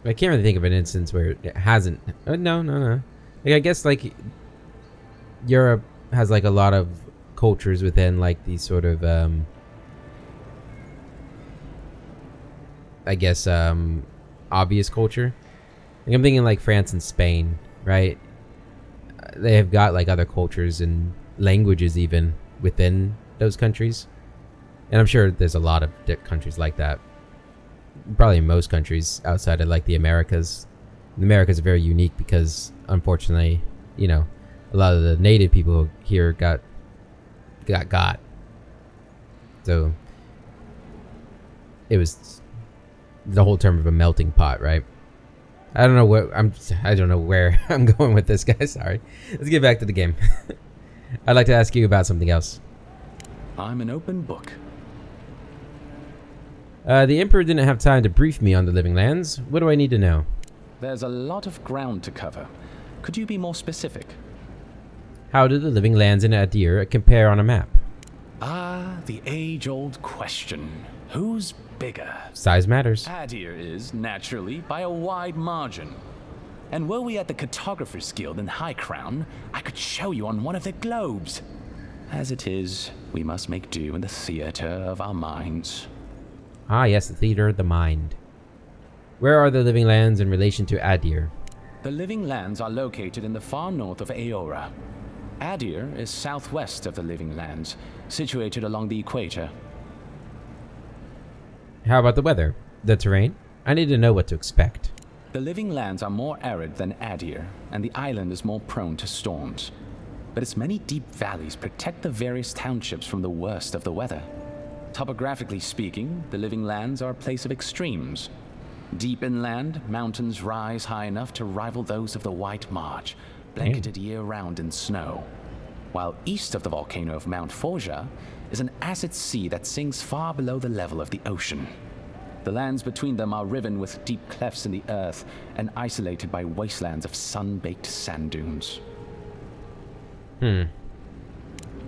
I can't really think of an instance where it hasn't. No. Like, I guess, like, Europe has, like, a lot of cultures within, like, these sort of, I guess, obvious culture. Like, I'm thinking, like, France and Spain, right? They have got, like, other cultures and languages even within those countries. And I'm sure there's a lot of countries like that. Probably in most countries outside of, like, the Americas. The Americas are very unique because, unfortunately, you know, a lot of the native people here got. So it was the whole term of a melting pot, right? I don't know where I'm going with this, guys. Sorry. Let's get back to the game. I'd like to ask you about something else. I'm an open book. The Emperor didn't have time to brief me on the Living Lands. What do I need to know? There's a lot of ground to cover. Could you be more specific? How do the Living Lands in Adir compare on a map? Ah, the age-old question. Who's bigger? Size matters. Adir is, naturally, by a wide margin. And were we at the Cartographers Guild in High Crown, I could show you on one of their globes. As it is, we must make do in the theater of our minds. Ah, yes, the theater of the mind. Where are the Living Lands in relation to Adir? The Living Lands are located in the far north of Aora. Adir is southwest of the Living Lands, situated along the equator. How about the weather? The terrain? I need to know what to expect. The Living Lands are more arid than Adir, and the island is more prone to storms. But its many deep valleys protect the various townships from the worst of the weather. Topographically speaking, the Living Lands are a place of extremes. Deep inland, mountains rise high enough to rival those of the White March, blanketed year-round in snow. While east of the volcano of Mount Forja is an acid sea that sinks far below the level of the ocean. The lands between them are riven with deep clefts in the earth and isolated by wastelands of sun-baked sand dunes.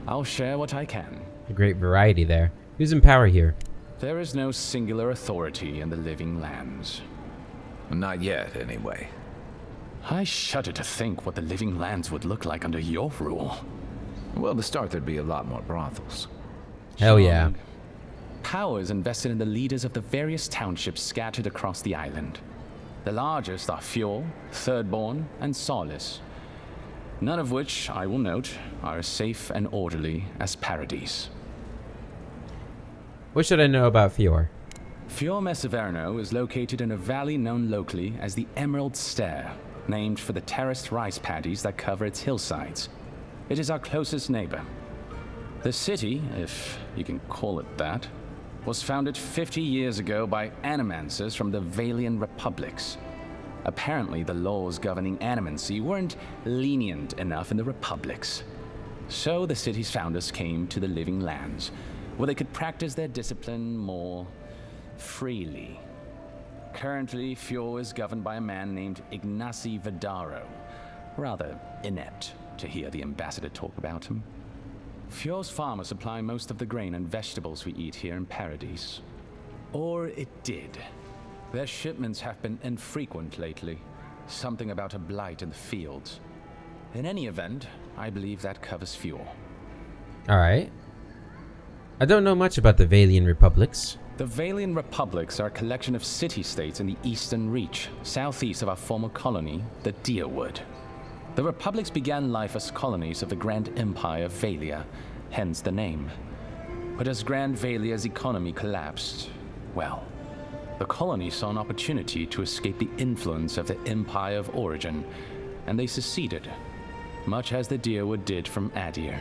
I'll share what I can. A great variety there. Who's in power here? There is no singular authority in the Living Lands. Not yet, anyway. I shudder to think what the Living Lands would look like under your rule. Well, to start, there'd be a lot more brothels. Hell yeah. Power is invested in the leaders of the various townships scattered across the island. The largest are Fjord, Thirdborn, and Solace. None of which, I will note, are as safe and orderly as Paradise. What should I know about Fior? Fior Messaverno is located in a valley known locally as the Emerald Stair, named for the terraced rice paddies that cover its hillsides. It is our closest neighbor. The city, if you can call it that, was founded 50 years ago by animancers from the Valian Republics. Apparently, the laws governing animancy weren't lenient enough in the Republics. So the city's founders came to the Living Lands, where they could practice their discipline more freely. Currently, Fior is governed by a man named Ignacy Vidaro. Rather inept to hear the ambassador talk about him. Fior's farmers supply most of the grain and vegetables we eat here in Paradise. Or it did. Their shipments have been infrequent lately. Something about a blight in the fields. In any event, I believe that covers Fior. Alright. I don't know much about the Valian Republics. The Valian Republics are a collection of city-states in the Eastern Reach, southeast of our former colony, the Deerwood. The Republics began life as colonies of the Grand Empire of Valia, hence the name. But as Grand Valia's economy collapsed, well, the colony saw an opportunity to escape the influence of the Empire of Origin, and they seceded, much as the Deerwood did from Adir.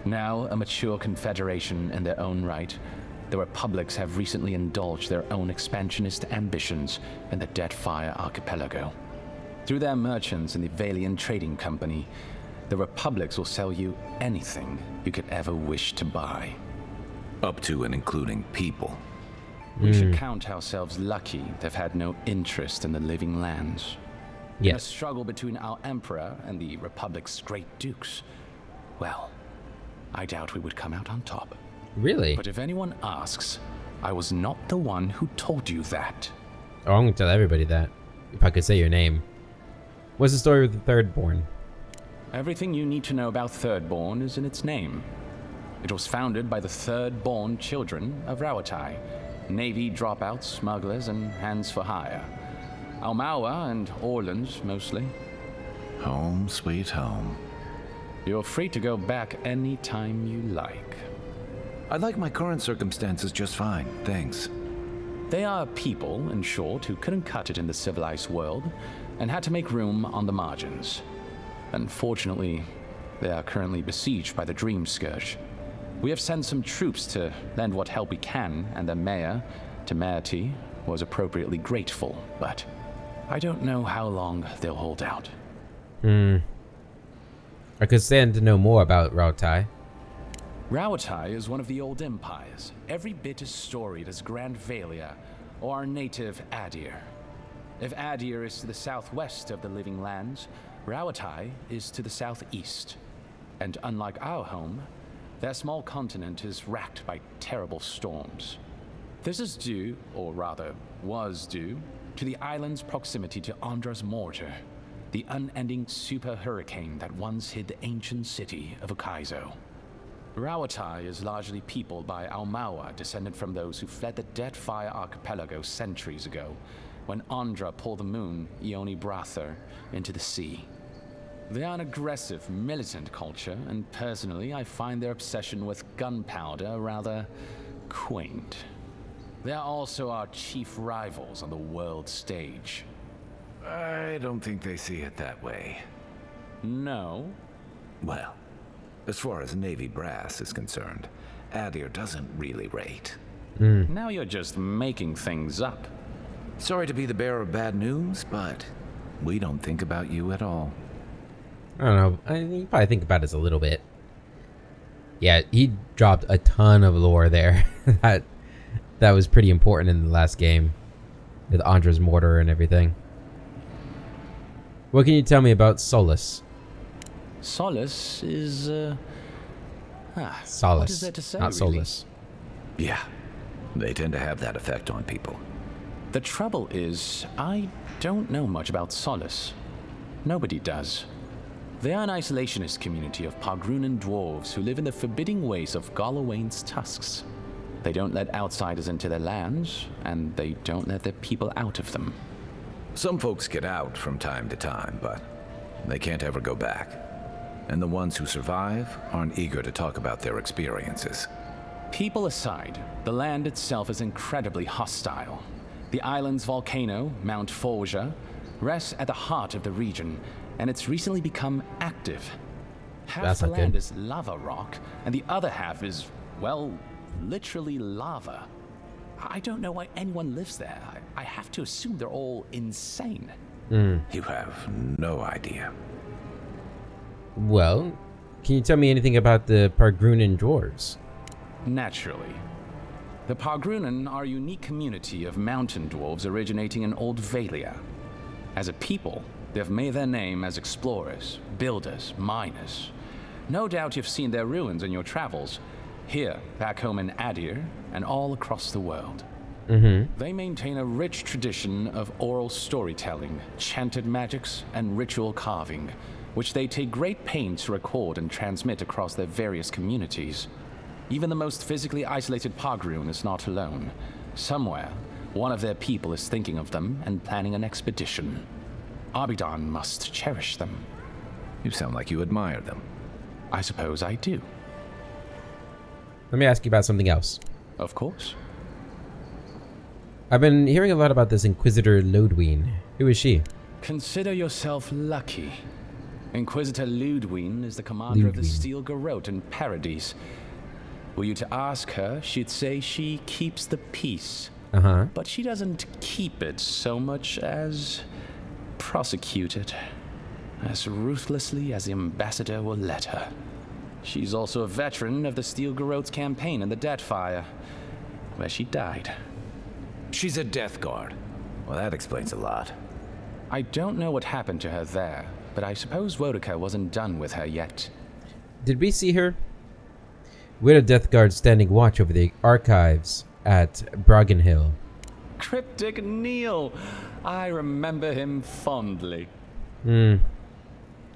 Now a mature confederation in their own right, the Republics have recently indulged their own expansionist ambitions in the Deadfire Archipelago. Through their merchants in the Valian Trading Company, the Republics will sell you anything you could ever wish to buy. Up to and including people. We should count ourselves lucky they've had no interest in the Living Lands. Yes. In a struggle between our Emperor and the Republic's great dukes, well, I doubt we would come out on top. Really? But if anyone asks, I was not the one who told you that. Oh, I'm gonna tell everybody that. If I could say your name. What's the story with the Thirdborn? Everything you need to know about Thirdborn is in its name. It was founded by the Thirdborn children of Rawatai, Navy dropouts, smugglers, and hands for hire. Almawa and Orleans, mostly. Home, sweet home. You're free to go back any time you like. I like my current circumstances just fine, thanks. They are people, in short, who couldn't cut it in the civilized world and had to make room on the margins. Unfortunately, they are currently besieged by the Dream Scourge. We have sent some troops to lend what help we can, and the mayor, Temerity, was appropriately grateful, but I don't know how long they'll hold out. I could stand to know more about Rawatai. Rawatai is one of the old empires, every bit as storied as Grand Valia or our native Adir. If Adir is to the southwest of the Living Lands, Rawatai is to the southeast. And unlike our home, their small continent is racked by terrible storms. This is due, or rather was due, to the island's proximity to Andra's mortar, the unending super hurricane that once hid the ancient city of Ukaizo. Rawatai is largely peopled by Almawa, descended from those who fled the Deadfire Archipelago centuries ago, when Andra pulled the moon, Ioni Brather, into the sea. They are an aggressive, militant culture, and personally, I find their obsession with gunpowder rather quaint. They are also our chief rivals on the world stage. I don't think they see it that way. No? Well, as far as Navy brass is concerned, Adir doesn't really rate. Now you're just making things up. Sorry to be the bearer of bad news, but we don't think about you at all. I don't know. You probably think about it a little bit. Yeah, he dropped a ton of lore there. that was pretty important in the last game. With Andra's mortar and everything. What can you tell me about Solus? Solus is, Solace, what is there to say, not really? Solus. Yeah, they tend to have that effect on people. The trouble is, I don't know much about Solus. Nobody does. They are an isolationist community of Pagrunan dwarves who live in the forbidding ways of Galawain's tusks. They don't let outsiders into their lands, and they don't let their people out of them. Some folks get out from time to time, but They can't ever go back. And the ones who survive aren't eager to talk about their experiences. People aside, the land itself is incredibly hostile. The island's volcano, Mount Forja, rests at the heart of the region, and it's recently become active. Half That's the not land good. is lava rock, and the other half is, well, literally lava. I don't know why anyone lives there. I have to assume they're all insane. You have no idea. Well, can you tell me anything about the Pargrunan dwarves? Naturally. The Pargrunan are a unique community of mountain dwarves originating in Old Valia. As a people, they've made their name as explorers, builders, miners. No doubt you've seen their ruins in your travels, here, back home in Adir, and all across the world. They maintain a rich tradition of oral storytelling, chanted magics, and ritual carving, which they take great pains to record and transmit across their various communities. Even the most physically isolated Pargrun is not alone. Somewhere, one of their people is thinking of them and planning an expedition. Abidan must cherish them. You sound like you admire them. I suppose I do. Let me ask you about something else. Of course. I've been hearing a lot about this Inquisitor Lodween. Who is she? Consider yourself lucky. Inquisitor Ludwine is the commander of the Ludwine. Steel Garrote in Paradise. Were you to ask her, she'd say she keeps the peace. But she doesn't keep it so much as prosecute it. As ruthlessly as the ambassador will let her. She's also a veteran of the Steel Garrote's campaign in the Deathfire, where she died. She's a Death Guard. Well, that explains a lot. I don't know what happened to her there, but I suppose Wodica wasn't done with her yet. Did we see her? We had a Death Guard standing watch over the archives at Broggen Hill. Cryptic Neil! I remember him fondly. You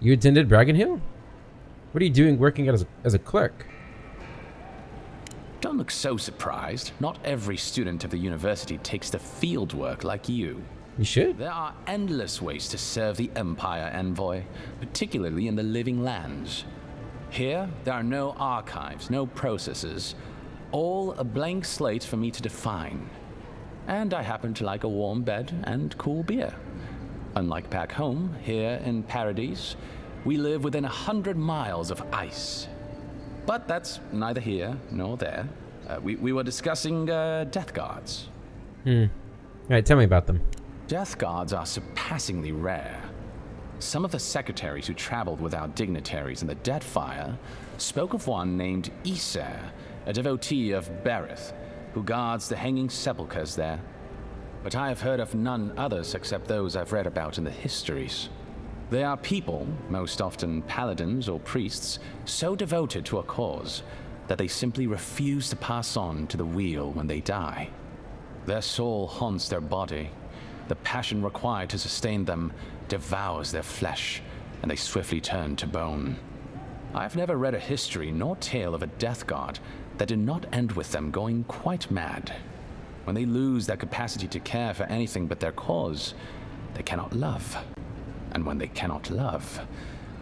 attended Broggen Hill? What are you doing working as a clerk? Don't look so surprised. Not every student of the university takes the field work like you. You should. There are endless ways to serve the Empire, Envoy, particularly in the Living Lands. Here, there are no archives, no processes, all a blank slate for me to define. And I happen to like a warm bed and cool beer. Unlike back home, here in Paradise, we live within 100 miles of ice. But that's neither here nor there. We were discussing Death Guards. Alright, tell me about them. Death Guards are surpassingly rare. Some of the secretaries who traveled with our dignitaries in the Deathfire spoke of one named Iser, a devotee of Berith, who guards the hanging sepulchres there. But I have heard of none others except those I've read about in the histories. They are people, most often paladins or priests, so devoted to a cause that they simply refuse to pass on to the wheel when they die. Their soul haunts their body. The passion required to sustain them devours their flesh, and they swiftly turn to bone. I've never read a history nor tale of a Death Guard that did not end with them going quite mad. When they lose their capacity to care for anything but their cause, they cannot love. And when they cannot love,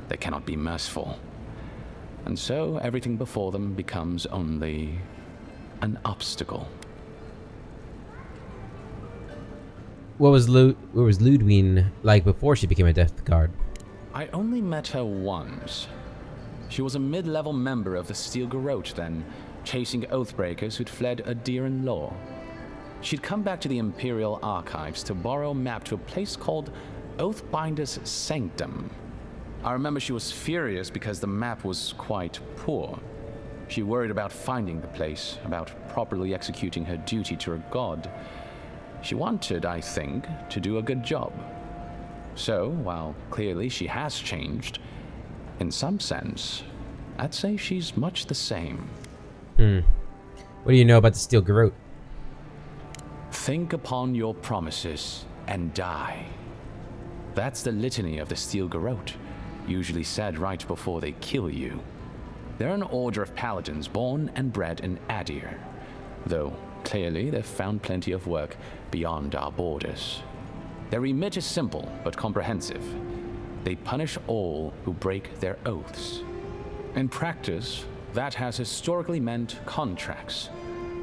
they cannot be merciful. And so everything before them becomes only an obstacle. What was Ludwine like before she became a Death Guard? I only met her once. She was a mid-level member of the Steel Garrote then, chasing Oathbreakers who'd fled Adiran law. She'd come back to the Imperial Archives to borrow a map to a place called Oathbinder's Sanctum. I remember she was furious because the map was quite poor. She worried about finding the place, about properly executing her duty to her god. She wanted, I think, to do a good job. So, while clearly she has changed, in some sense, I'd say she's much the same. What do you know about the Steel Garrote? Think upon your promises and die. That's the litany of the Steel Garrote, usually said right before they kill you. They're an order of paladins born and bred in Adir, though clearly they've found plenty of work beyond our borders. Their remit is simple but comprehensive. They punish all who break their oaths. In practice, that has historically meant contracts.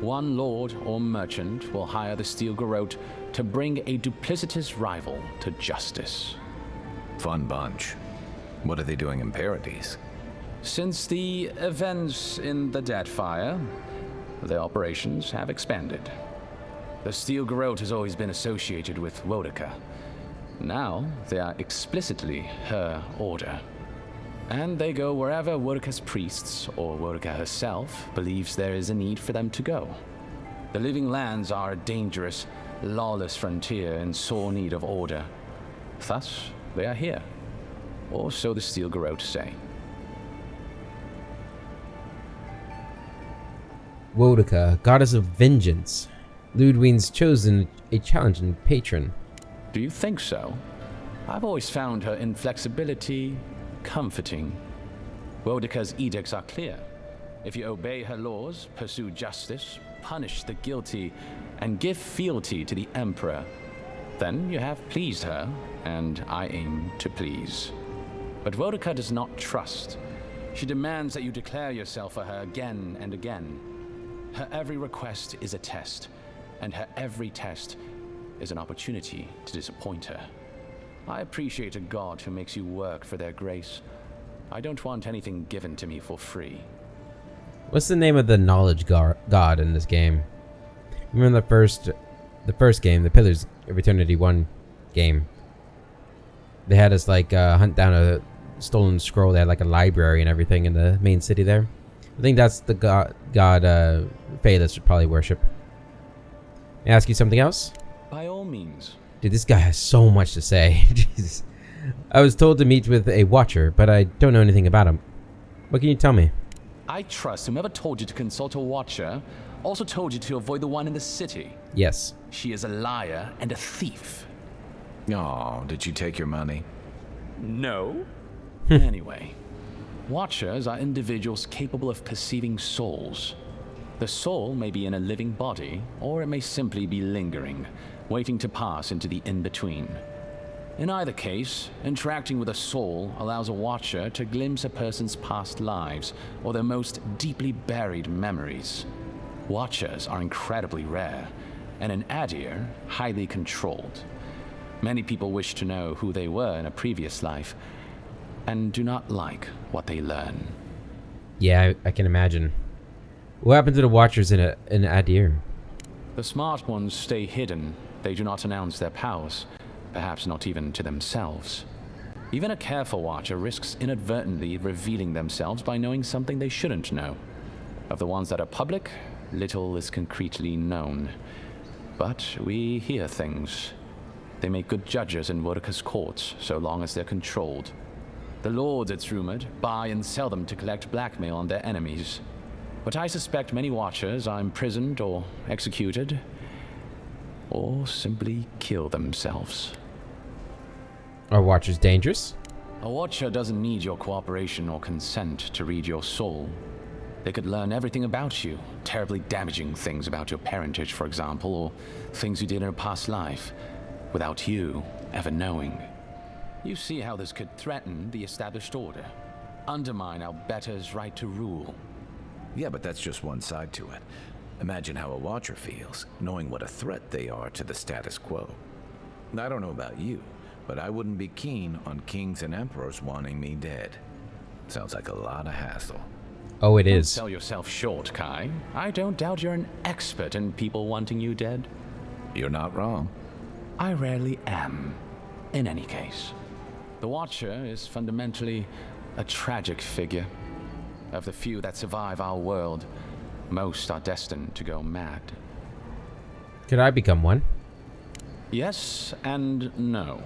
One lord or merchant will hire the Steel Garrote to bring a duplicitous rival to justice. Fun bunch. What are they doing in Paradise? Since the events in the Deadfire, their operations have expanded. The Steel Garrote has always been associated with Wodica. Now, they are explicitly her order. And they go wherever Wodica's priests, or Wodica herself, believes there is a need for them to go. The Living Lands are a dangerous, lawless frontier in sore need of order. Thus, they are here. Or so the Steel Garrote say. Wodica, goddess of vengeance. Ludwine's chosen a challenging patron. Do you think so? I've always found her inflexibility comforting. Wodica's edicts are clear. If you obey her laws, pursue justice, punish the guilty, and give fealty to the Emperor, then you have pleased her, and I aim to please. But Wodica does not trust. She demands that you declare yourself for her again and again. Her every request is a test, and her every test is an opportunity to disappoint her. I appreciate a god who makes you work for their grace. I don't want anything given to me for free. What's the name of the knowledge god in this game? Remember the first game, the Pillars of Eternity 1 game? They had us like hunt down a stolen scroll. They had like a library and everything in the main city there. I think that's the god Phaelus should probably worship. May I ask you something else? By all means. Dude, this guy has so much to say. Jesus. I was told to meet with a watcher, but I don't know anything about him. What can you tell me? I trust whomever told you to consult a watcher also told you to avoid the one in the city. Yes. She is a liar and a thief. Oh, did you take your money? No. Anyway, watchers are individuals capable of perceiving souls. The soul may be in a living body, or it may simply be lingering, waiting to pass into the in-between. In either case, interacting with a soul allows a watcher to glimpse a person's past lives or their most deeply buried memories. Watchers are incredibly rare, and in Adir, highly controlled. Many people wish to know who they were in a previous life, and do not like what they learn. Yeah, I can imagine. What happened to the watchers in Adir? The smart ones stay hidden. They do not announce their powers, perhaps not even to themselves. Even a careful watcher risks inadvertently revealing themselves by knowing something they shouldn't know. Of the ones that are public, little is concretely known. But we hear things. They make good judges in Wodica's courts, so long as they're controlled. The lords, it's rumored, buy and sell them to collect blackmail on their enemies. But I suspect many watchers are imprisoned or executed, or simply kill themselves. Are watchers dangerous? A watcher doesn't need your cooperation or consent to read your soul. They could learn everything about you, terribly damaging things about your parentage, for example, or things you did in a past life, without you ever knowing. You see how this could threaten the established order, undermine our betters' right to rule. Yeah, but that's just one side to it. Imagine how a watcher feels, knowing what a threat they are to the status quo. I don't know about you, but I wouldn't be keen on kings and emperors wanting me dead. Sounds like a lot of hassle. Oh, it Don't is. sell yourself short, Kai. I don't doubt you're an expert in people wanting you dead. You're not wrong. I rarely am. In any case, the Watcher is fundamentally a tragic figure. Of the few that survive our world, most are destined to go mad. Could I become one? Yes and no.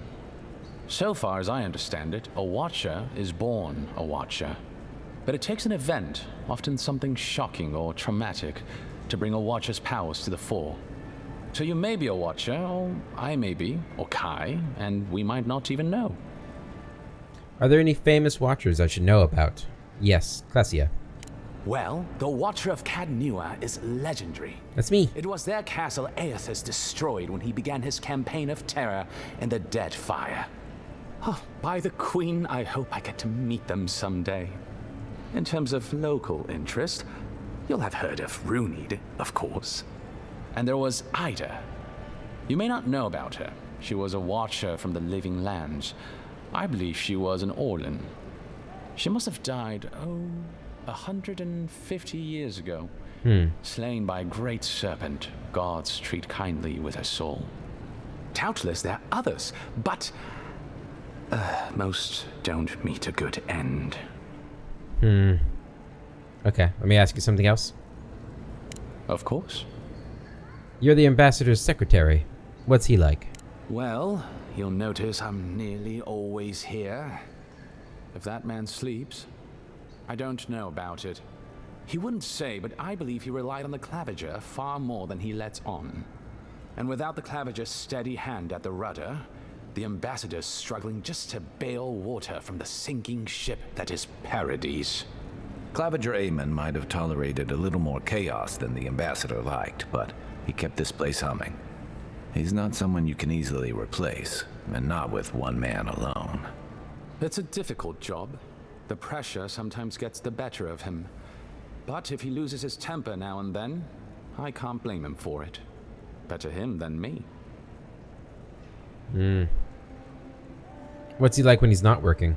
So far as I understand it, a Watcher is born a Watcher. But it takes an event, often something shocking or traumatic, to bring a Watcher's powers to the fore. So you may be a Watcher, or I may be, or Kai, and we might not even know. Are there any famous watchers I should know about? Yes, Clesia. Well, the Watcher of Cadnua is legendary. That's me. It was their castle Aethys destroyed when he began his campaign of terror in the Deadfire. Oh, by the Queen, I hope I get to meet them someday. In terms of local interest, you'll have heard of Runid, of course. And there was Ida. You may not know about her. She was a watcher from the living lands. I believe she was an Orlan. She must have died, 150 years ago. Slain by a great serpent, gods treat kindly with her soul. Doubtless there are others, but most don't meet a good end. Okay, let me ask you something else. Of course. You're the ambassador's secretary. What's he like? Well, you'll notice I'm nearly always here. If that man sleeps, I don't know about it. He wouldn't say, but I believe he relied on the claviger far more than he lets on. And without the claviger's steady hand at the rudder, the ambassador's struggling just to bail water from the sinking ship that is Paradise. Claviger Amon might have tolerated a little more chaos than the ambassador liked, but he kept this place humming. He's not someone you can easily replace, and not with one man alone. It's a difficult job. The pressure sometimes gets the better of him. But if he loses his temper now and then, I can't blame him for it. Better him than me. What's he like when he's not working?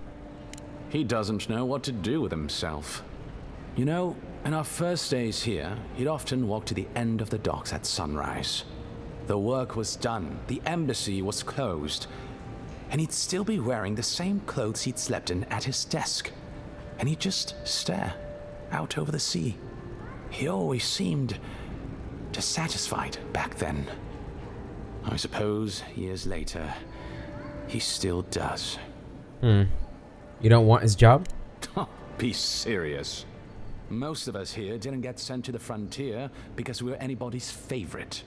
He doesn't know what to do with himself. You know, in our first days here, he'd often walk to the end of the docks at sunrise. The work was done, the embassy was closed, and he'd still be wearing the same clothes he'd slept in at his desk. And he'd just stare out over the sea. He always seemed dissatisfied back then. I suppose, years later, he still does. You don't want his job? Be serious. Most of us here didn't get sent to the frontier because we were anybody's favorite.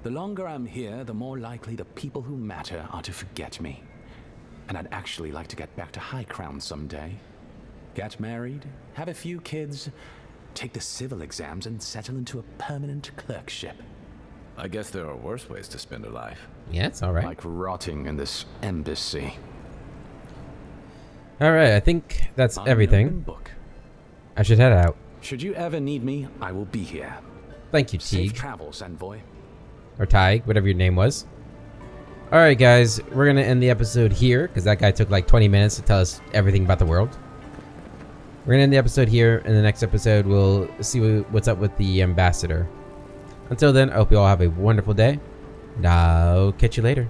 The longer I'm here, the more likely the people who matter are to forget me. And I'd actually like to get back to High Crown someday. Get married, have a few kids, take the civil exams, and settle into a permanent clerkship. I guess there are worse ways to spend a life. Yeah, it's alright. Like rotting in this embassy. Alright, I think that's An everything. open book. I should head out. Should you ever need me, I will be here. Thank you, Safe Teague. travels, Envoy. Or Tig, whatever your name was. Alright guys, we're gonna end the episode here, because that guy took like 20 minutes to tell us everything about the world. We're gonna end the episode here. In the next episode, we'll see what's up with the ambassador. Until then, I hope you all have a wonderful day, and I'll catch you later.